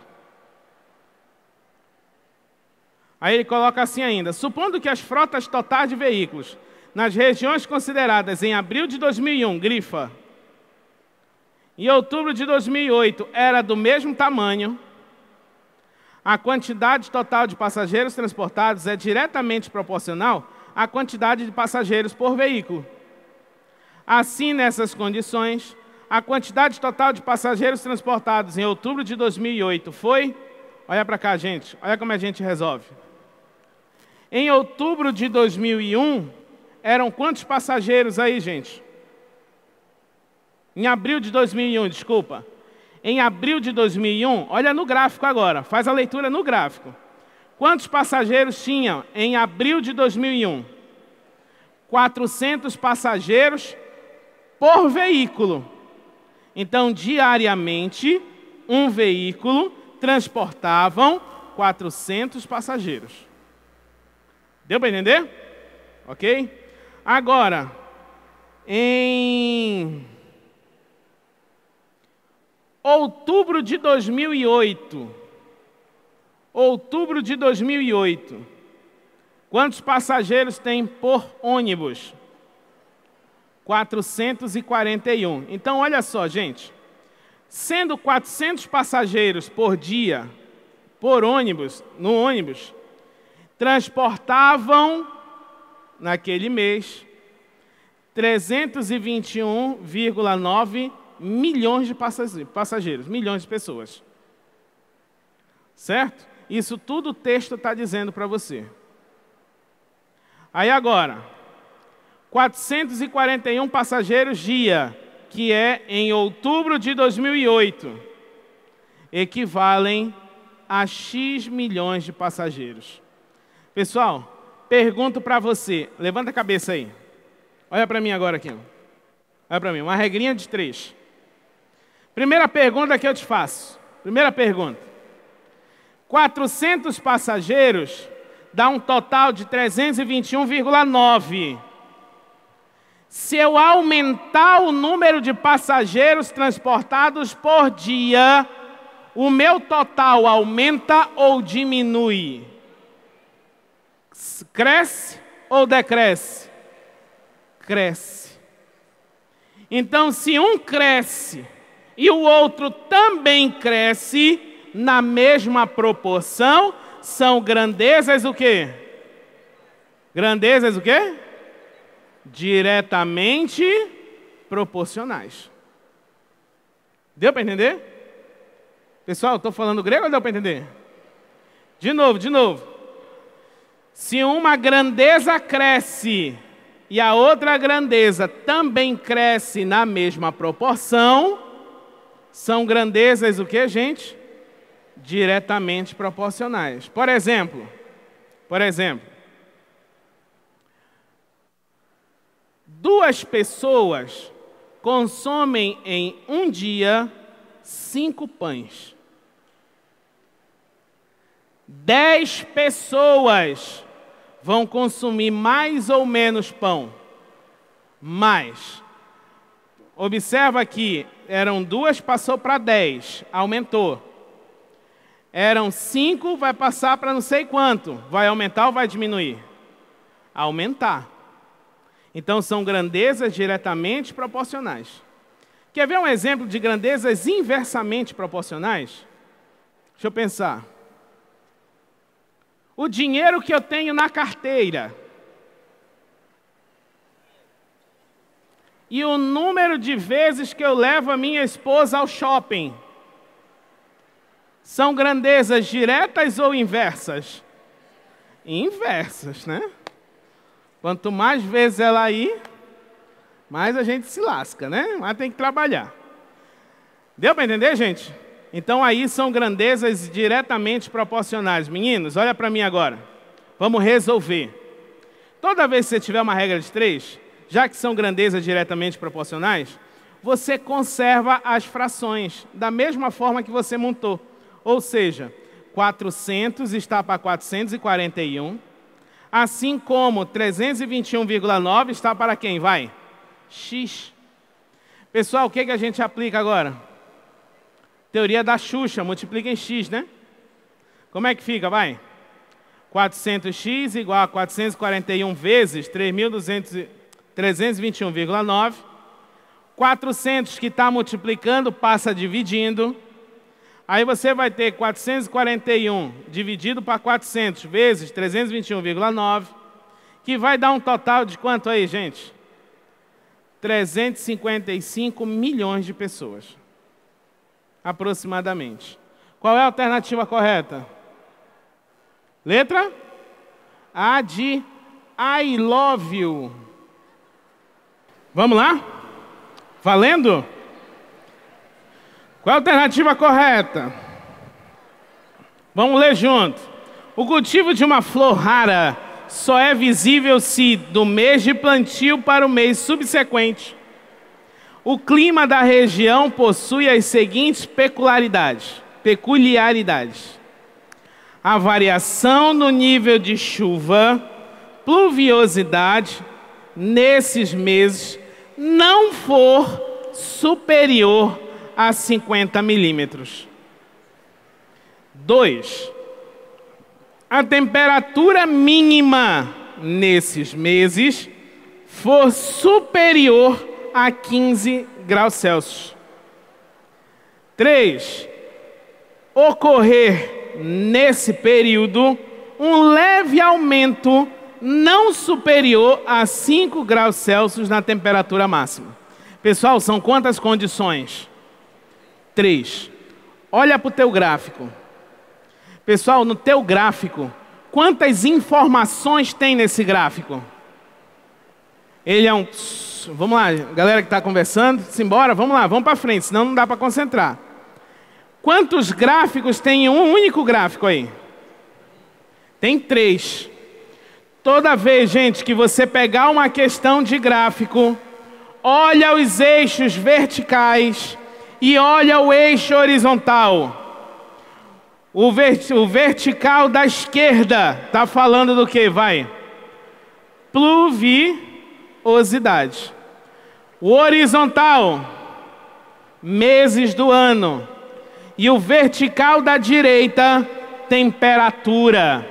Aí ele coloca assim ainda. Supondo que as frotas totais de veículos nas regiões consideradas em abril de 2001, grifa, em outubro de 2008 era do mesmo tamanho, A quantidade total de passageiros transportados é diretamente proporcional à quantidade de passageiros por veículo. Assim, nessas condições, a quantidade total de passageiros transportados em outubro de 2008 foi... Olha para cá, gente. Olha como a gente resolve. Em outubro de 2001, eram quantos passageiros aí, gente? Em abril de 2001, desculpa. Em abril de 2001, olha no gráfico agora, faz a leitura no gráfico. Quantos passageiros tinham em abril de 2001? 400 passageiros por veículo. Então, diariamente, um veículo transportava 400 passageiros. Deu para entender? Ok? Agora, em outubro de 2008, quantos passageiros tem por ônibus? 441. Então, olha só, gente. Sendo 400 passageiros por dia, por ônibus, no ônibus, transportavam, naquele mês, 321,9 milhões de passageiros, milhões de pessoas. Certo? Isso tudo o texto está dizendo para você. Aí agora, 441 passageiros dia, que é em outubro de 2008, equivalem a X milhões de passageiros. Pessoal, pergunto para você, levanta a cabeça aí. Olha para mim agora aqui. Olha para mim, uma regrinha de 3. Primeira pergunta que eu te faço. Primeira pergunta. 400 passageiros dá um total de 321,9. Se eu aumentar o número de passageiros transportados por dia, o meu total aumenta ou diminui? Cresce ou decresce? Cresce. Então, se um cresce e o outro também cresce, na mesma proporção, são grandezas o quê? Grandezas o quê? Diretamente proporcionais. Deu para entender? Pessoal, estou falando grego ou deu para entender? De novo. Se uma grandeza cresce e a outra grandeza também cresce na mesma proporção, são grandezas o quê, gente? Diretamente proporcionais. Por exemplo, duas pessoas consomem em um dia 5 pães. 10 pessoas vão consumir mais ou menos pão? Mais. Observa aqui, eram 2, passou para 10, aumentou. Eram 5, vai passar para não sei quanto. Vai aumentar ou vai diminuir? Aumentar. Então, são grandezas diretamente proporcionais. Quer ver um exemplo de grandezas inversamente proporcionais? Deixa eu pensar. O dinheiro que eu tenho na carteira e o número de vezes que eu levo a minha esposa ao shopping são grandezas diretas ou inversas? Inversas, né? Quanto mais vezes ela ir, mais a gente se lasca, né? Mas tem que trabalhar. Deu para entender, gente? Então aí são grandezas diretamente proporcionais. Meninos, olha para mim agora. Vamos resolver. Toda vez que você tiver uma regra de 3, já que são grandezas diretamente proporcionais, você conserva as frações da mesma forma que você montou. Ou seja, 400 está para 441, assim como 321,9 está para quem? Vai? X. Pessoal, o que a gente aplica agora? Teoria da Xuxa, multiplica em X, né? Como é que fica? Vai. 400x igual a 441 vezes 321,9. 400 que está multiplicando passa dividindo. Aí você vai ter 441 dividido para 400 vezes 321,9, que vai dar um total de quanto aí, gente? 355 milhões de pessoas, aproximadamente. Qual é a alternativa correta? Letra A de I love you. Vamos lá? Valendo? Qual é a alternativa correta? Vamos ler junto. O cultivo de uma flor rara só é visível se, do mês de plantio para o mês subsequente, o clima da região possui as seguintes peculiaridades. A variação no nível de chuva, pluviosidade, nesses meses, não for superior a 50 milímetros. 2. A temperatura mínima nesses meses for superior a 15 graus Celsius. 3. Ocorrer nesse período um leve aumento não superior a 5 graus Celsius na temperatura máxima. Pessoal, são quantas condições? 3. Olha para o teu gráfico. Pessoal, no teu gráfico, quantas informações tem nesse gráfico? Ele é um... Vamos lá, galera que está conversando, simbora, vamos lá, vamos para frente, senão não dá para concentrar. Quantos gráficos tem em um único gráfico aí? Tem 3. Toda vez, gente, que você pegar uma questão de gráfico, olha os eixos verticais e olha o eixo horizontal. O vertical da esquerda está falando do que? Vai. Pluviosidade. O horizontal, meses do ano. E o vertical da direita, temperatura.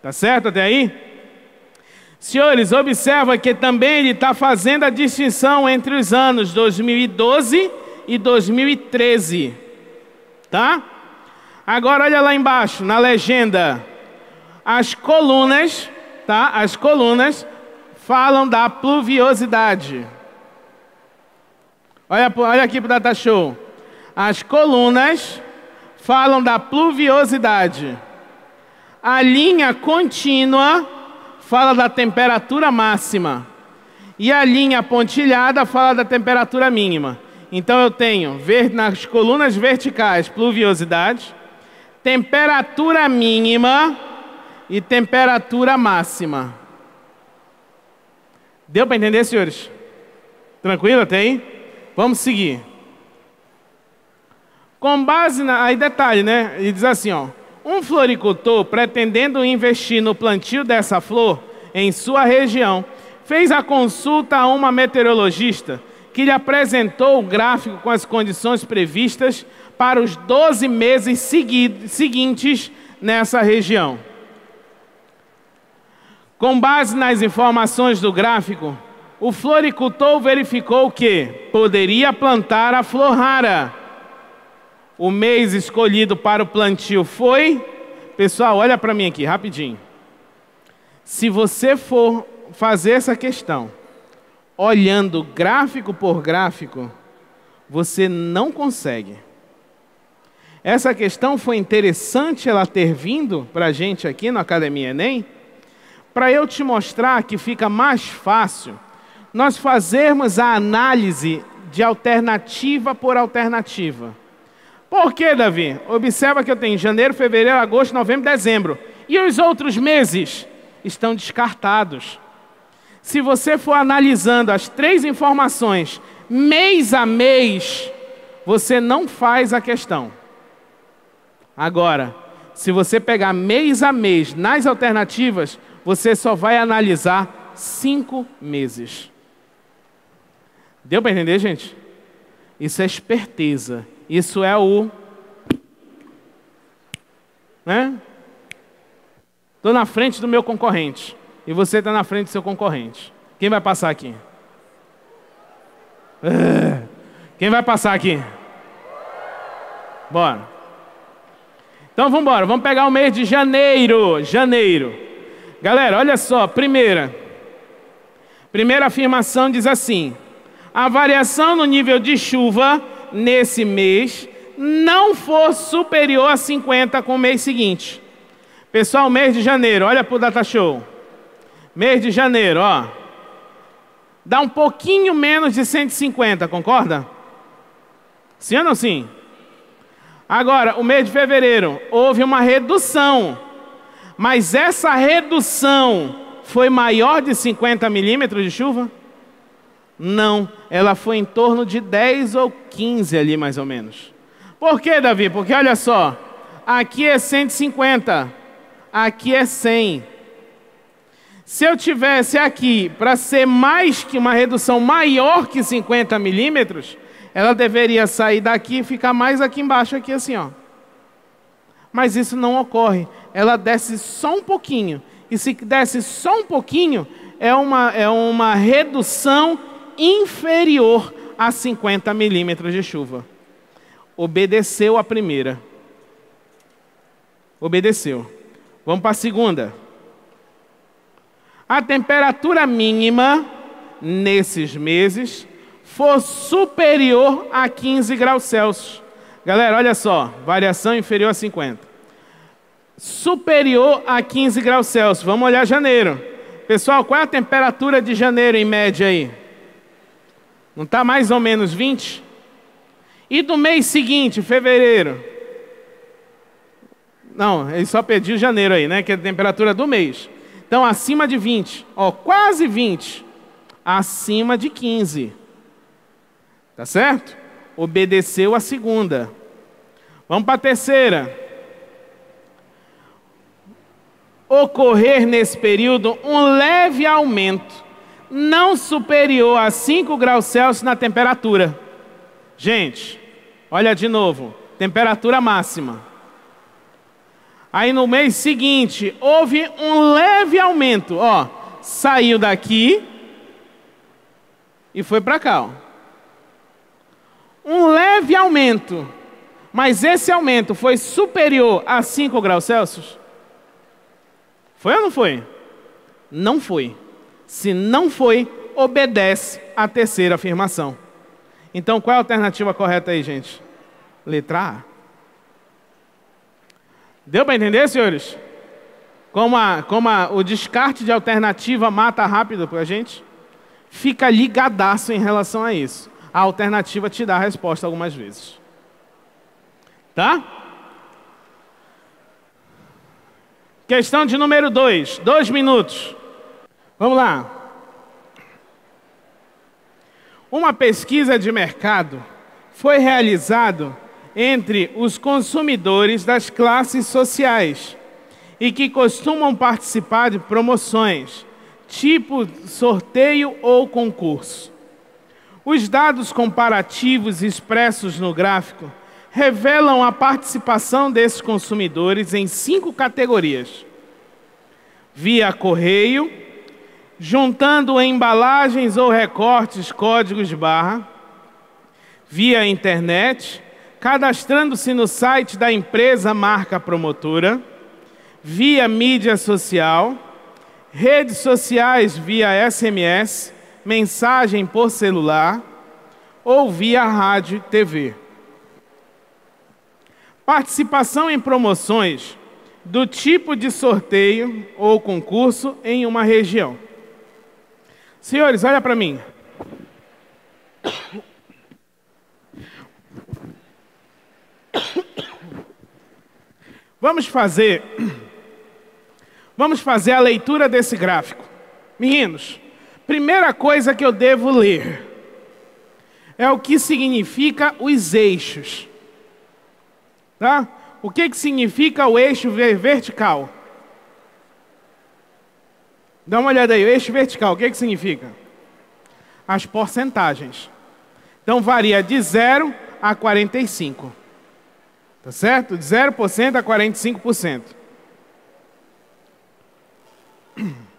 Tá certo até aí? Senhores, observa que também ele está fazendo a distinção entre os anos 2012 e 2013. Tá? Agora olha lá embaixo, na legenda. As colunas, tá? As colunas falam da pluviosidade. Olha aqui para o Data Show. As colunas falam da pluviosidade. A linha contínua fala da temperatura máxima. E a linha pontilhada fala da temperatura mínima. Então eu tenho nas colunas verticais pluviosidade, temperatura mínima e temperatura máxima. Deu para entender, senhores? Tranquilo até aí? Vamos seguir. Com base aí detalhe, né? Ele diz assim, ó. Um floricultor, pretendendo investir no plantio dessa flor em sua região, fez a consulta a uma meteorologista que lhe apresentou o gráfico com as condições previstas para os 12 meses seguintes nessa região. Com base nas informações do gráfico, o floricultor verificou que poderia plantar a flor rara. O mês escolhido para o plantio foi... Pessoal, olha para mim aqui, rapidinho. Se você for fazer essa questão, olhando gráfico por gráfico, você não consegue. Essa questão foi interessante ela ter vindo para a gente aqui no Academia Enem, para eu te mostrar que fica mais fácil nós fazermos a análise de alternativa por alternativa. Por quê, Davi? Observa que eu tenho janeiro, fevereiro, agosto, novembro, dezembro. E os outros meses estão descartados. Se você for analisando as 3 informações mês a mês, você não faz a questão. Agora, se você pegar mês a mês nas alternativas, você só vai analisar 5 meses. Deu para entender, gente? Isso é esperteza. Isso é o... né? Estou na frente do meu concorrente. E você está na frente do seu concorrente. Quem vai passar aqui? Quem vai passar aqui? Bora. Então vamos embora. Vamos pegar o mês de janeiro. Janeiro. Galera, olha só. Primeira afirmação diz assim: a variação no nível de chuva nesse mês não for superior a 50 com o mês seguinte. Pessoal, mês de janeiro, olha para o Data Show. Mês de janeiro, ó. Dá um pouquinho menos de 150, concorda? Sim ou não sim? Agora, o mês de fevereiro, houve uma redução. Mas essa redução foi maior de 50 milímetros de chuva? Não, ela foi em torno de 10 ou 15 ali, mais ou menos. Por quê, Davi? Porque olha só, aqui é 150, aqui é 100. Se eu tivesse aqui para ser mais que uma redução maior que 50 milímetros, ela deveria sair daqui e ficar mais aqui embaixo, aqui assim, ó. Mas isso não ocorre. Ela desce só um pouquinho. E se desce só um pouquinho, é uma redução inferior a 50 milímetros de chuva. Obedeceu a primeira. Obedeceu. Vamos para a segunda. A temperatura mínima nesses meses for superior a 15 graus Celsius. Galera, olha só, variação inferior a 50. Superior a 15 graus Celsius. Vamos olhar janeiro. Pessoal, qual é a temperatura de janeiro em média aí? Não está mais ou menos 20? E do mês seguinte, fevereiro? Não, ele só pediu janeiro aí, né? Que é a temperatura do mês. Então, acima de 20. Ó, quase 20. Acima de 15. Tá certo? Obedeceu a segunda. Vamos para a terceira. Ocorrer nesse período um leve aumento, não superior a 5 graus Celsius na temperatura. Gente, olha de novo. Temperatura máxima. Aí no mês seguinte, houve um leve aumento. Ó, saiu daqui e foi para cá, ó. Um leve aumento. Mas esse aumento foi superior a 5 graus Celsius? Foi ou não foi? Não foi. Se não foi, obedece à terceira afirmação. Então, qual é a alternativa correta aí, gente? Letra A. Deu para entender, senhores? Como o descarte de alternativa mata rápido para a gente? Fica ligadaço em relação a isso. A alternativa te dá a resposta algumas vezes. Tá? Questão de número 2. 2 minutos. Vamos lá. Uma pesquisa de mercado foi realizada entre os consumidores das classes sociais e que costumam participar de promoções, tipo sorteio ou concurso. Os dados comparativos expressos no gráfico revelam a participação desses consumidores em 5 categorias: via correio, juntando embalagens ou recortes códigos de barra, via internet, cadastrando-se no site da empresa marca promotora, via mídia social, redes sociais via SMS, mensagem por celular ou via rádio e TV. Participação em promoções do tipo de sorteio ou concurso em uma região. Senhores, olha para mim. Vamos fazer a leitura desse gráfico. Meninos, primeira coisa que eu devo ler é o que significa os eixos. Tá? O que significa o eixo vertical? Dá uma olhada aí, o eixo vertical, o que significa? As porcentagens. Então varia de 0 a 45. Tá certo? De 0% a 45%.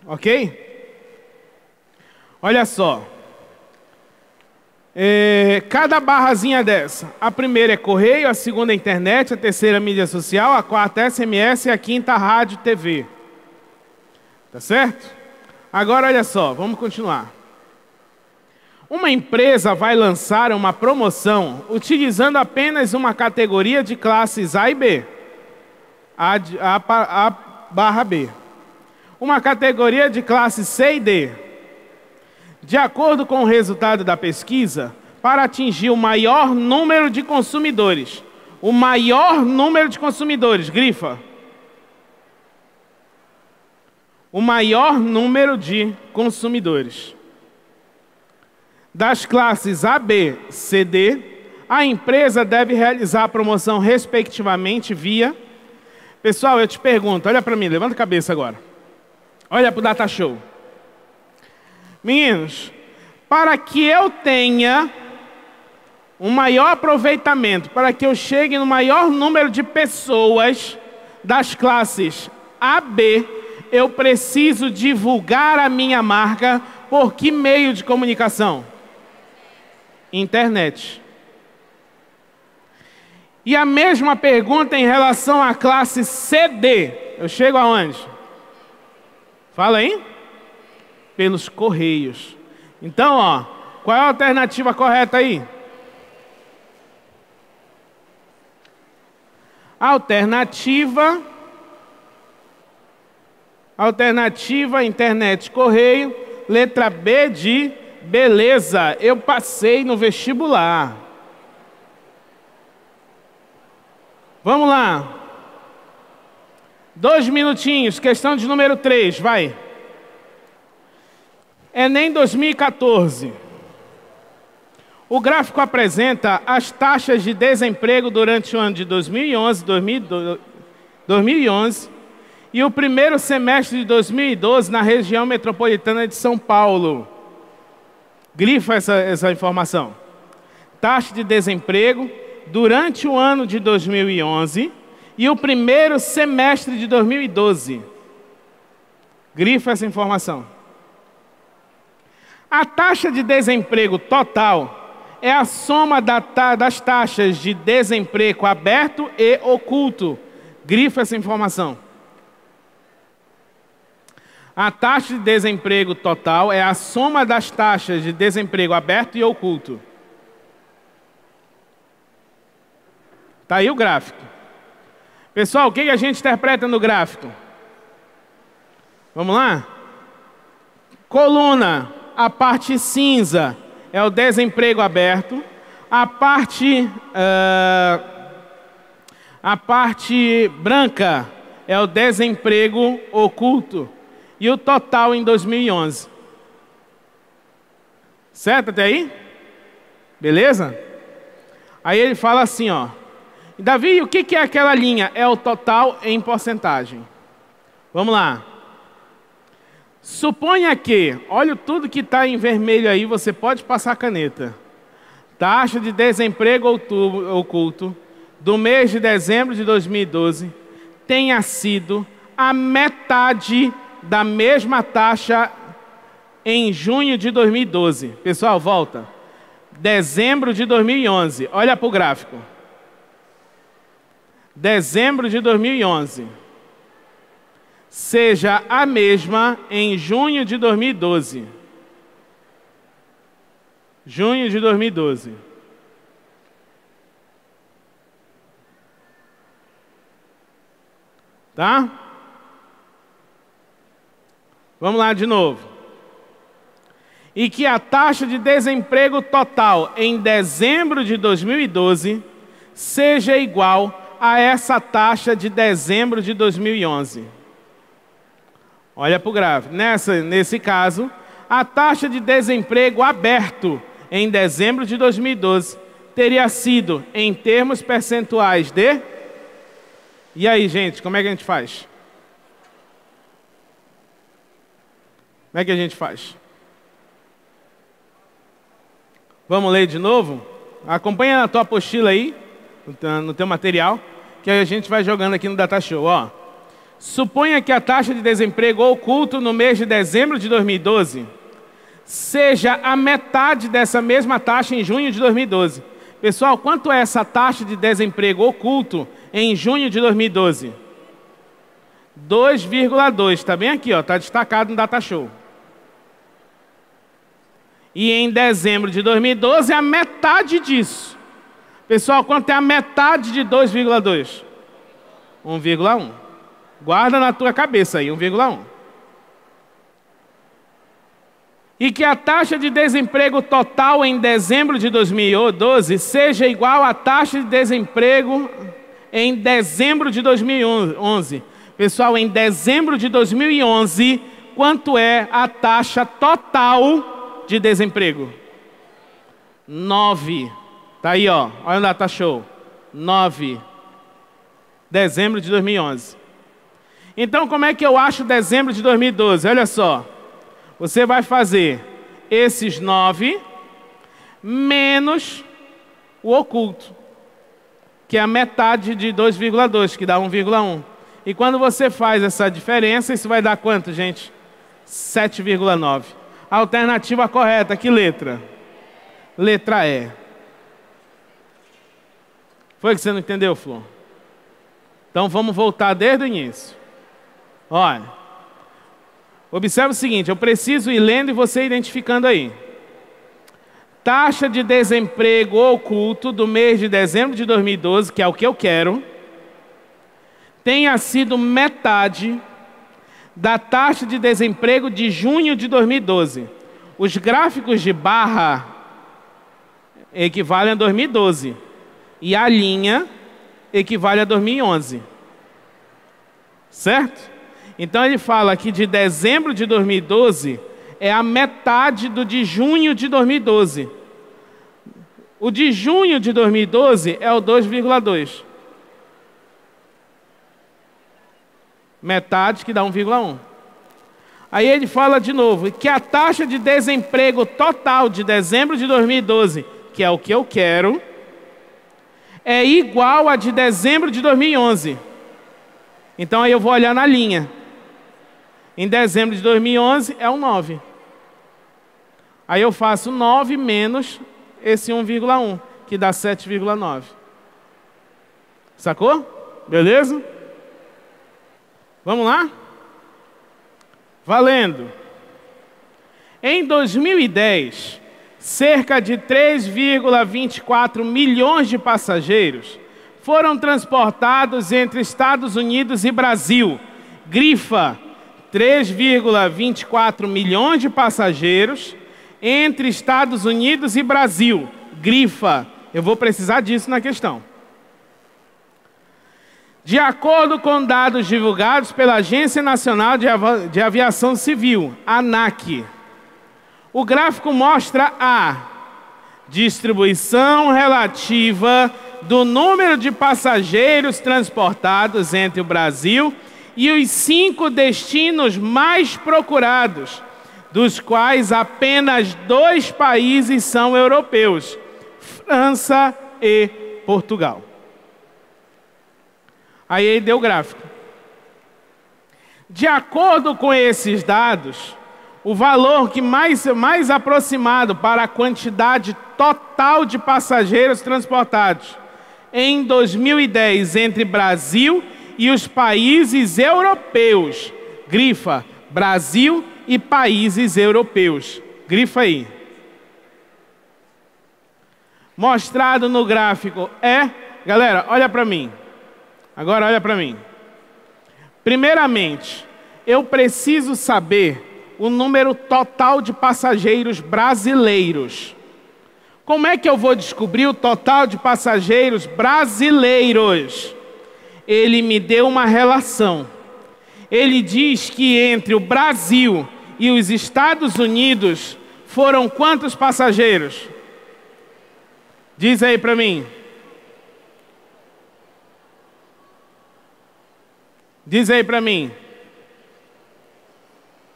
Ok? Olha só. Cada barrazinha dessa. A primeira é correio, a segunda é internet, a terceira é mídia social, a quarta é SMS e a quinta rádio e TV. Tá certo? Agora olha só, vamos continuar. Uma empresa vai lançar uma promoção utilizando apenas uma categoria de classes A e B. A/B. Uma categoria de classes C e D. De acordo com o resultado da pesquisa, para atingir o maior número de consumidores. O maior número de consumidores, grifa. O maior número de consumidores. Das classes A, B, C, D, a empresa deve realizar a promoção respectivamente via... Pessoal, eu te pergunto, olha para mim, levanta a cabeça agora. Olha para o Data Show. Meninos, para que eu tenha um maior aproveitamento, para que eu chegue no maior número de pessoas das classes A, B, eu preciso divulgar a minha marca por que meio de comunicação? Internet. E a mesma pergunta em relação à classe CD. Eu chego aonde? Fala aí. Pelos correios. Então, ó, qual é a alternativa correta aí? Alternativa, internet, correio. Letra B de beleza. Eu passei no vestibular. Vamos lá. 2 minutinhos, questão de número 3, vai. Enem 2014. O gráfico apresenta as taxas de desemprego durante o ano de 2011 e o primeiro semestre de 2012 na região metropolitana de São Paulo. Grifa essa informação. Taxa de desemprego durante o ano de 2011 e o primeiro semestre de 2012. Grifa essa informação. A taxa de desemprego total é a soma das taxas de desemprego aberto e oculto. Grifa essa informação. A taxa de desemprego total é a soma das taxas de desemprego aberto e oculto. Está aí o gráfico. Pessoal, o que a gente interpreta no gráfico? Vamos lá? Coluna, a parte cinza é o desemprego aberto. A parte branca é o desemprego oculto. E o total em 2011. Certo até aí? Beleza? Aí ele fala assim, ó. Davi, o que é aquela linha? É o total em porcentagem. Vamos lá. Suponha que, olha tudo que está em vermelho aí, você pode passar a caneta. Taxa de desemprego oculto do mês de dezembro de 2012 tenha sido a metade da mesma taxa em junho de 2012. Pessoal, volta. Dezembro de 2011. Olha para o gráfico. Dezembro de 2011. Seja a mesma em junho de 2012. Junho de 2012. Tá? Vamos lá de novo. E que a taxa de desemprego total em dezembro de 2012 seja igual a essa taxa de dezembro de 2011. Olha para o gráfico. Nesse caso, a taxa de desemprego aberto em dezembro de 2012 teria sido, em termos percentuais de... E aí, gente, como é que a gente faz? Como é que a gente faz? Vamos ler de novo? Acompanha na tua apostila aí, no teu material, que aí a gente vai jogando aqui no Data Show, ó. Suponha que a taxa de desemprego oculto no mês de dezembro de 2012 seja a metade dessa mesma taxa em junho de 2012. Pessoal, quanto é essa taxa de desemprego oculto em junho de 2012? 2,2. Está bem aqui, está destacado no Datashow. E em dezembro de 2012, a metade disso. Pessoal, quanto é a metade de 2,2? 1,1. Guarda na tua cabeça aí, 1,1. E que a taxa de desemprego total em dezembro de 2012 seja igual à taxa de desemprego em dezembro de 2011. Pessoal, em dezembro de 2011, quanto é a taxa total de desemprego? 9. Tá aí, ó. Olha o Datashow. 9. Dezembro de 2011. Então, como é que eu acho dezembro de 2012? Olha só. Você vai fazer esses 9 menos o oculto, que é a metade de 2,2, que dá 1,1. E quando você faz essa diferença, isso vai dar quanto, gente? 7,9. A alternativa correta, que letra? Letra E. Foi que você não entendeu, Flor? Então vamos voltar desde o início. Olha, observe o seguinte, eu preciso ir lendo e você identificando aí. Taxa de desemprego oculto do mês de dezembro de 2012, que é o que eu quero, tenha sido metade da taxa de desemprego de junho de 2012. Os gráficos de barra equivalem a 2012 e a linha equivale a 2011. Certo? Então ele fala que de dezembro de 2012 é a metade do de junho de 2012. O de junho de 2012 é o 2,2. Metade, que dá 1,1. Aí ele fala de novo que a taxa de desemprego total de dezembro de 2012, que é o que eu quero, é igual a de dezembro de 2011. Então aí eu vou olhar na linha. Em dezembro de 2011 é o 9. Aí eu faço 9 menos esse 1,1, que dá 7,9. Sacou? Beleza? Vamos lá? Valendo. Em 2010, cerca de 3,24 milhões de passageiros foram transportados entre Estados Unidos e Brasil. Grifa, 3,24 milhões de passageiros entre Estados Unidos e Brasil. Grifa, eu vou precisar disso na questão. De acordo com dados divulgados pela Agência Nacional de Aviação Civil, ANAC, o gráfico mostra a distribuição relativa do número de passageiros transportados entre o Brasil e os 5 destinos mais procurados, dos quais apenas 2 países são europeus, França e Portugal. Aí ele deu o gráfico. De acordo com esses dados, o valor que mais aproximado para a quantidade total de passageiros transportados em 2010 entre Brasil e os países europeus. Grifa, Brasil e países europeus. Grifa aí. Mostrado no gráfico é... Galera, olha para mim. Agora olha para mim. Primeiramente, eu preciso saber o número total de passageiros brasileiros. Como é que eu vou descobrir o total de passageiros brasileiros? Ele me deu uma relação. Ele diz que entre o Brasil e os Estados Unidos foram quantos passageiros? Diz aí para mim. Diz aí para mim.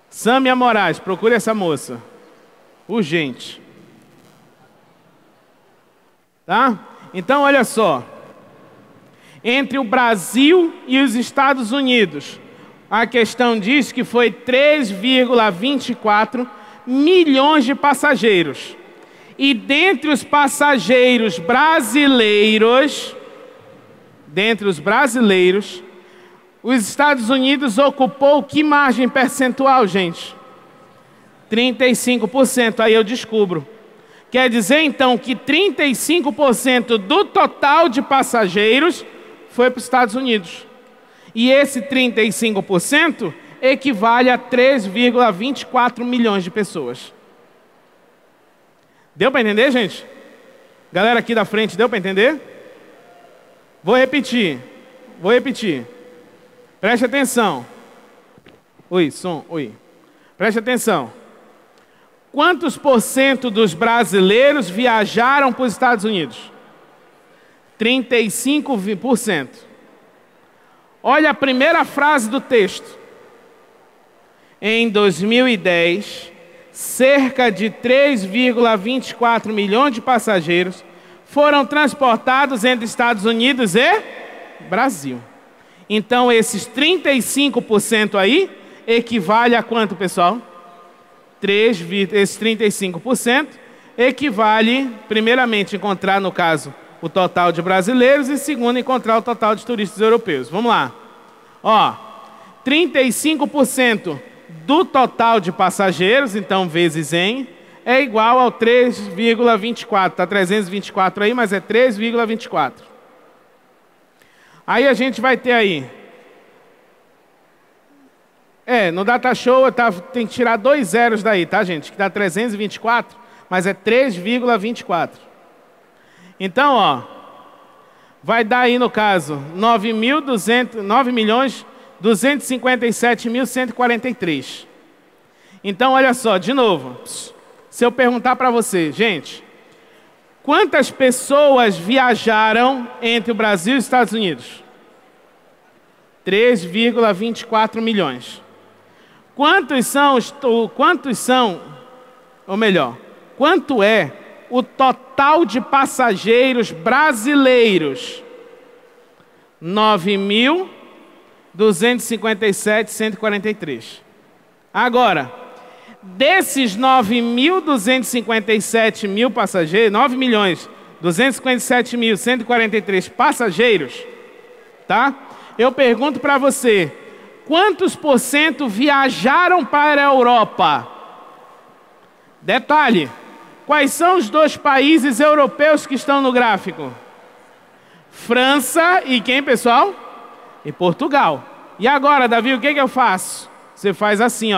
Sâmia Moraes, procure essa moça. Urgente. Tá? Então, olha só. Entre o Brasil e os Estados Unidos, a questão diz que foi 3,24 milhões de passageiros. E dentre os passageiros brasileiros, os Estados Unidos ocupou que margem percentual, gente? 35%. Aí eu descubro. Quer dizer, então, que 35% do total de passageiros foi para os Estados Unidos. E esse 35% equivale a 3,24 milhões de pessoas. Deu para entender, gente? Galera aqui da frente, deu para entender? Vou repetir. Preste atenção. Oi, som, oi. Preste atenção. Quantos por cento dos brasileiros viajaram para os Estados Unidos? 35%. Olha a primeira frase do texto. Em 2010, cerca de 3,24 milhões de passageiros foram transportados entre Estados Unidos e Brasil. Então, esses 35% aí equivale a quanto, pessoal? Esses 35% equivale, primeiramente, encontrar, no caso, o total de brasileiros e, segundo, encontrar o total de turistas europeus. Vamos lá. 35% do total de passageiros, então, vezes em, é igual ao 3,24. Está 324 aí, mas é 3,24. Aí a gente vai ter aí... no Data Show tem que tirar 2 zeros daí, tá, gente? Que dá 324, mas é 3,24. Então, vai dar aí, no caso, 9.257.143. Então, olha só, de novo. Se eu perguntar para você, gente, quantas pessoas viajaram entre o Brasil e os Estados Unidos? 3,24 milhões. Quanto é o total de passageiros brasileiros? 9.257.143. Agora, desses 9.257 mil passageiros, 9.257.143 passageiros, tá? Eu pergunto para você, quantos por cento viajaram para a Europa? Detalhe, quais são os 2 países europeus que estão no gráfico? França e quem, pessoal? E Portugal. E agora, Davi, o que eu faço? Você faz assim,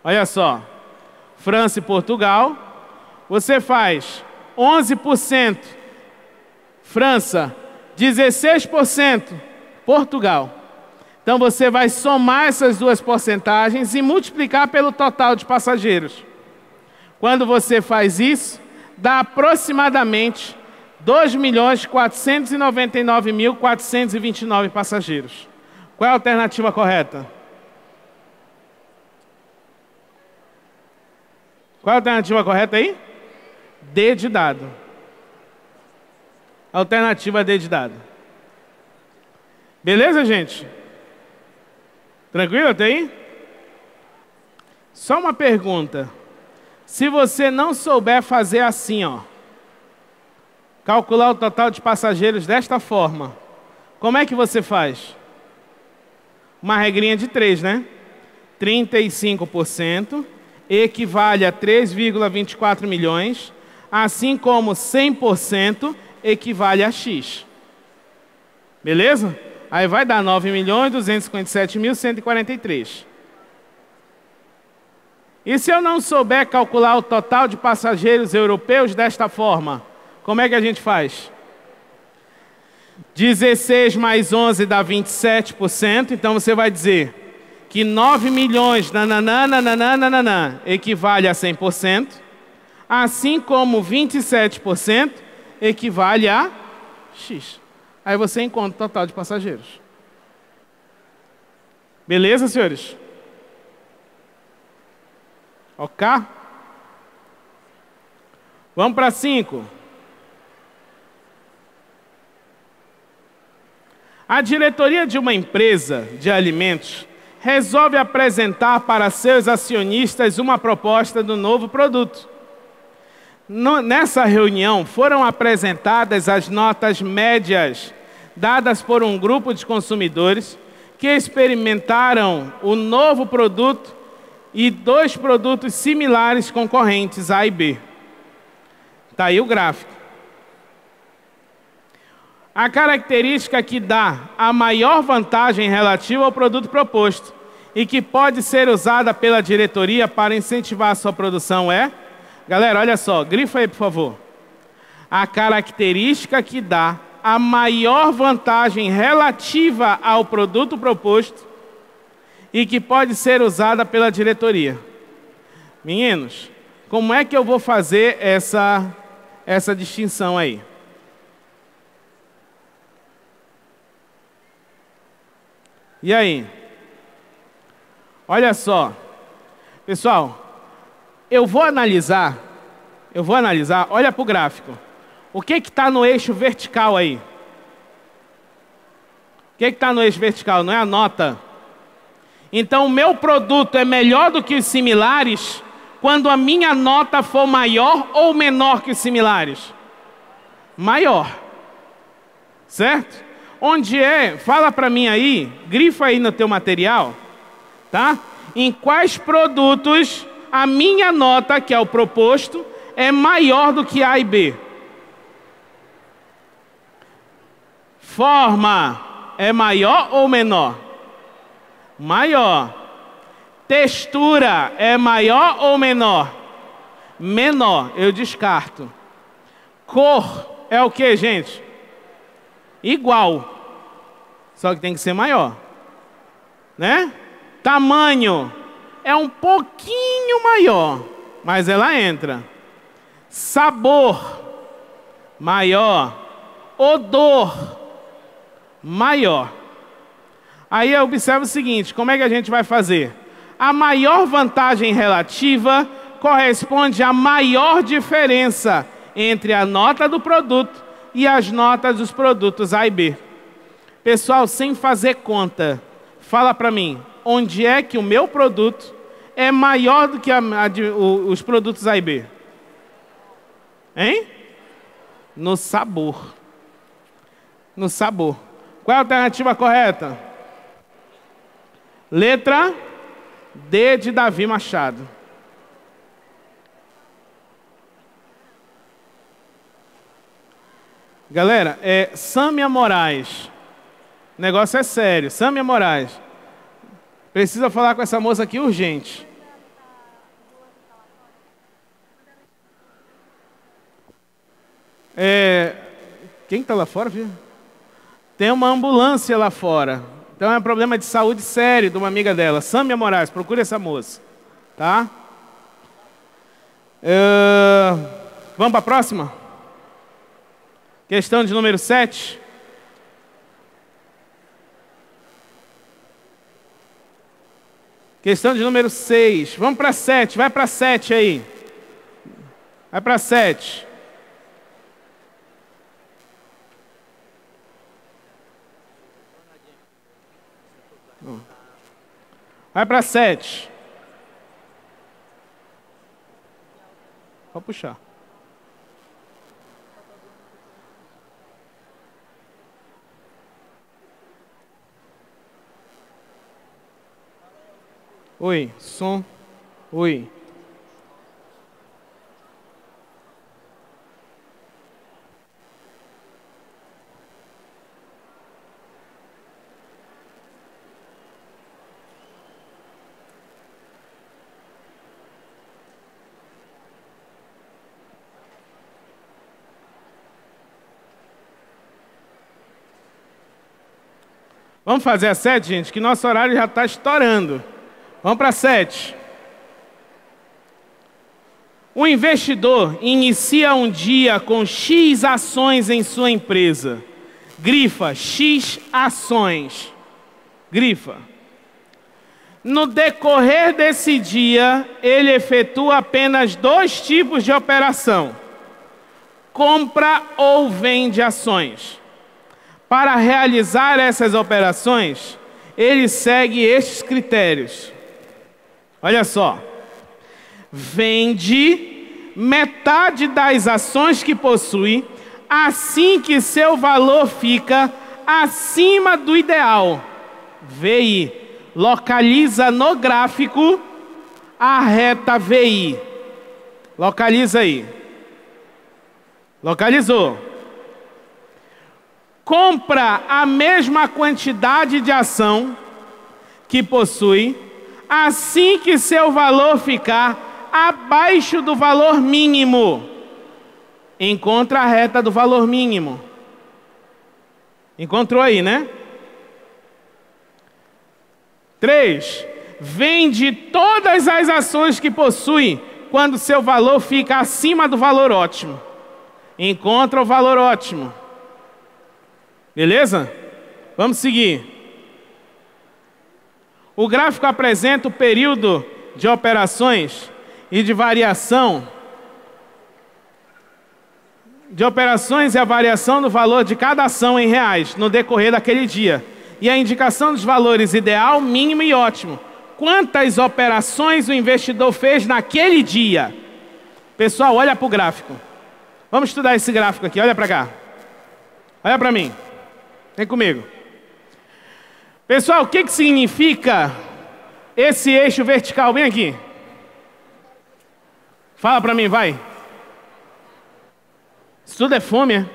Olha só. França e Portugal. Você faz 11% França, 16% Portugal. Então você vai somar essas 2 porcentagens e multiplicar pelo total de passageiros. Quando você faz isso, dá aproximadamente 2.499.429 passageiros. Qual é a alternativa correta? Qual é a alternativa correta aí? D de dado. Alternativa D de dado. Beleza, gente? Tranquilo até aí? Só uma pergunta. Se você não souber fazer assim, calcular o total de passageiros desta forma, como é que você faz? Uma regrinha de 3, né? 35% equivale a 3,24 milhões, assim como 100% equivale a X. Beleza? Aí vai dar 9.257.143. E se eu não souber calcular o total de passageiros europeus desta forma, como é que a gente faz? 16 mais 11 dá 27%, então você vai dizer que 9 milhões equivale a 100%, assim como 27% equivale a X. Aí você encontra o total de passageiros. Beleza, senhores? Ok? Vamos para 5. A diretoria de uma empresa de alimentos resolve apresentar para seus acionistas uma proposta do novo produto. Nessa reunião foram apresentadas as notas médias dadas por um grupo de consumidores que experimentaram o novo produto e 2 produtos similares concorrentes, A e B. Está aí o gráfico. A característica que dá a maior vantagem relativa ao produto proposto e que pode ser usada pela diretoria para incentivar a sua produção é... Galera, olha só, grifa aí, por favor. A característica que dá a maior vantagem relativa ao produto proposto e que pode ser usada pela diretoria. Meninos, como é que eu vou fazer essa distinção aí? E aí? Olha só. Pessoal, eu vou analisar, olha para o gráfico. O que está no eixo vertical aí? O que está no eixo vertical? Não é a nota. Então, o meu produto é melhor do que os similares quando a minha nota for maior ou menor que os similares? Maior. Certo? Onde é? Fala para mim aí, grifa aí no teu material, tá? Em quais produtos a minha nota, que é o proposto, é maior do que A e B? Forma é maior ou menor? Maior. Textura é maior ou menor? Menor, eu descarto. Cor é o que, gente? Igual. Só que tem que ser maior. Né? Tamanho é um pouquinho maior, mas ela entra. Sabor, maior. Odor, maior. Aí observa o seguinte, como é que a gente vai fazer? A maior vantagem relativa corresponde à maior diferença entre a nota do produto e as notas dos produtos A e B. Pessoal, sem fazer conta, fala para mim, onde é que o meu produto é maior do que os produtos A e B? Hein? No sabor. No sabor. Qual é a alternativa correta? Letra D de Davi Machado. Galera, Sâmia Moraes. O negócio é sério. Sâmia Moraes. Precisa falar com essa moça aqui urgente. Quem está lá fora, filho? Tem uma ambulância lá fora. Então é um problema de saúde sério de uma amiga dela. Sâmia Moraes, procure essa moça. Tá? Vamos para a próxima? Questão de número 7. Questão de número 6. Vamos para 7. Vai para 7 aí. Vai para 7. Vai para 7. Pode puxar. Oi, som. Oi. Vamos fazer a 7, gente, que nosso horário já está estourando. Vamos para 7. O investidor inicia um dia com X ações em sua empresa. Grifa, X ações. Grifa. No decorrer desse dia, ele efetua apenas 2 tipos de operação. Compra ou vende ações. Para realizar essas operações, ele segue estes critérios. Olha só. Vende metade das ações que possui, assim que seu valor fica acima do ideal. VI. Localiza no gráfico a reta VI. Localiza aí. Localizou. Compra a mesma quantidade de ação que possui, assim que seu valor ficar abaixo do valor mínimo. Encontra a reta do valor mínimo. Encontrou aí, né? 3. Vende todas as ações que possui quando seu valor fica acima do valor ótimo. Encontra o valor ótimo. Beleza? Vamos seguir. O gráfico apresenta o período de operações e de variação. De operações e a variação do valor de cada ação em reais no decorrer daquele dia. E a indicação dos valores ideal, mínimo e ótimo. Quantas operações o investidor fez naquele dia? Pessoal, olha para o gráfico. Vamos estudar esse gráfico aqui, olha para cá. Olha para mim. Vem comigo. Pessoal, o que significa esse eixo vertical? Vem aqui. Fala para mim, vai. Isso tudo é fome, é?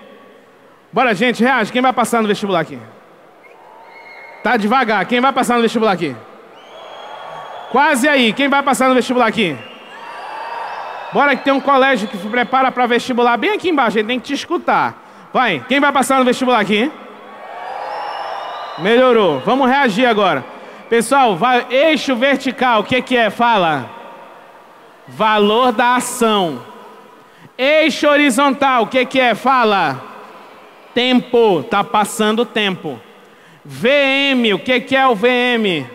Bora, gente, reage. Quem vai passar no vestibular aqui? Tá devagar. Quem vai passar no vestibular aqui? Quase aí. Quem vai passar no vestibular aqui? Bora que tem um colégio que se prepara para vestibular bem aqui embaixo. Ele tem que te escutar. Vai. Quem vai passar no vestibular aqui? Melhorou. Vamos reagir agora. Pessoal, eixo vertical, o que é? Fala. Valor da ação. Eixo horizontal, o que é? Fala. Tempo. Tá passando tempo. VM, o que é o VM?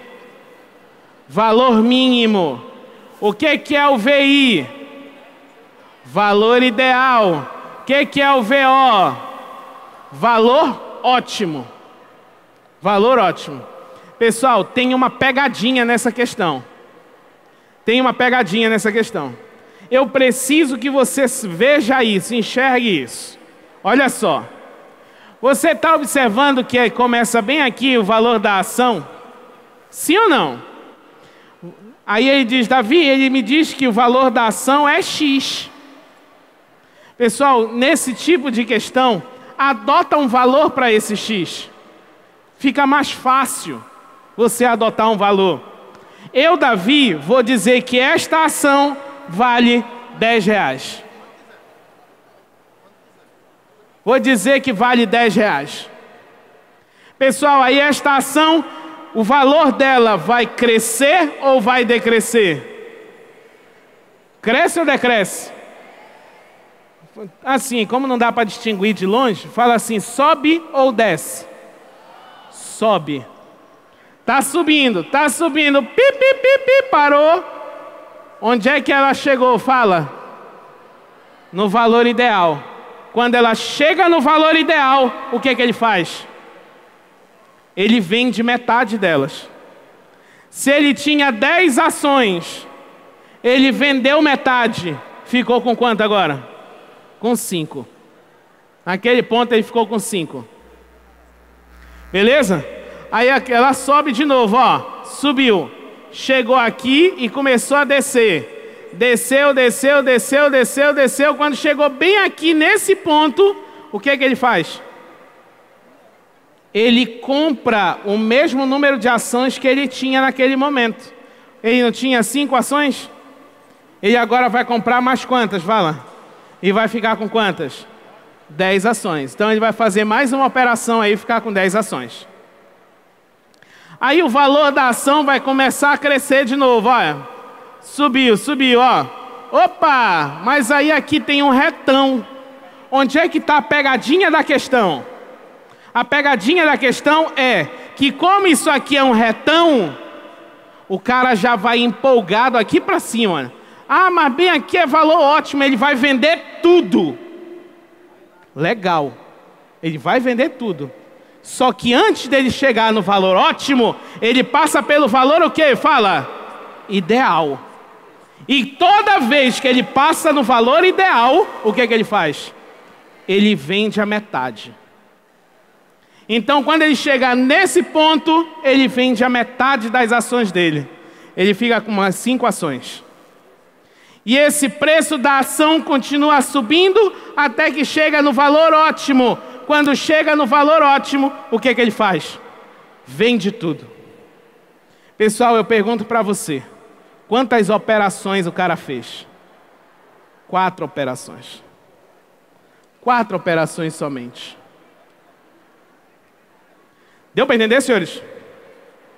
Valor mínimo. O que é o VI? Valor ideal. O que é o VO? Valor ótimo. Valor ótimo. Pessoal, tem uma pegadinha nessa questão. Tem uma pegadinha nessa questão. Eu preciso que você veja isso, enxergue isso. Olha só. Você está observando que começa bem aqui o valor da ação? Sim ou não? Aí ele diz, Davi, ele me diz que o valor da ação é X. Pessoal, nesse tipo de questão, adota um valor para esse X. Fica mais fácil você adotar um valor. Eu, Davi, vou dizer que esta ação vale R$10. Vou dizer que vale R$10. Pessoal, aí esta ação, o valor dela vai crescer ou vai decrescer? Cresce ou decresce? Assim, como não dá para distinguir de longe, fala assim, sobe ou desce? Sobe. Tá subindo, pi, pi, pi, pi, parou. Onde é que ela chegou? Fala. No valor ideal. Quando ela chega no valor ideal, o que ele faz? Ele vende metade delas. Se ele tinha 10 ações, ele vendeu metade. Ficou com quanto agora? Com 5. Naquele ponto ele ficou com 5. Beleza? Aí ela sobe de novo, ó. Subiu. Chegou aqui e começou a descer. Desceu, desceu, desceu, desceu, desceu. Quando chegou bem aqui nesse ponto, o que ele faz? Ele compra o mesmo número de ações que ele tinha naquele momento. Ele não tinha 5 ações? Ele agora vai comprar mais quantas? Fala. E vai ficar com quantas? 10 ações. Então ele vai fazer mais uma operação aí e ficar com 10 ações. Aí o valor da ação vai começar a crescer de novo, olha. Subiu, subiu, ó. Opa, mas aí aqui tem um retão. Onde é que está a pegadinha da questão? A pegadinha da questão é que como isso aqui é um retão, o cara já vai empolgado aqui para cima. Ah, mas bem aqui é valor ótimo, ele vai vender tudo. Legal. Ele vai vender tudo. Só que antes dele chegar no valor ótimo, ele passa pelo valor o quê? Fala, ideal. E toda vez que ele passa no valor ideal, o que ele faz? Ele vende a metade. Então, quando ele chegar nesse ponto, ele vende a metade das ações dele. Ele fica com umas 5 ações. E esse preço da ação continua subindo até que chega no valor ótimo. Quando chega no valor ótimo, o que ele faz? Vende tudo. Pessoal, eu pergunto para você, quantas operações o cara fez? 4 operações. 4 operações somente. Deu para entender, senhores?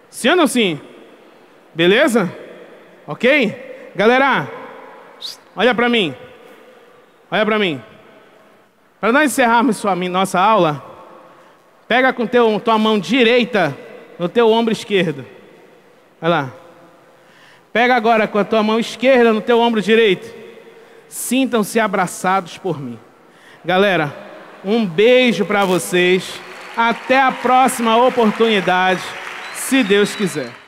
Sim ou não sim? Beleza? Ok? Galera, olha para mim. Olha para mim. Para nós encerrarmos nossa aula, pega com tua mão direita no teu ombro esquerdo. Olha lá. Pega agora com a tua mão esquerda no teu ombro direito. Sintam-se abraçados por mim. Galera, um beijo para vocês. Até a próxima oportunidade, se Deus quiser.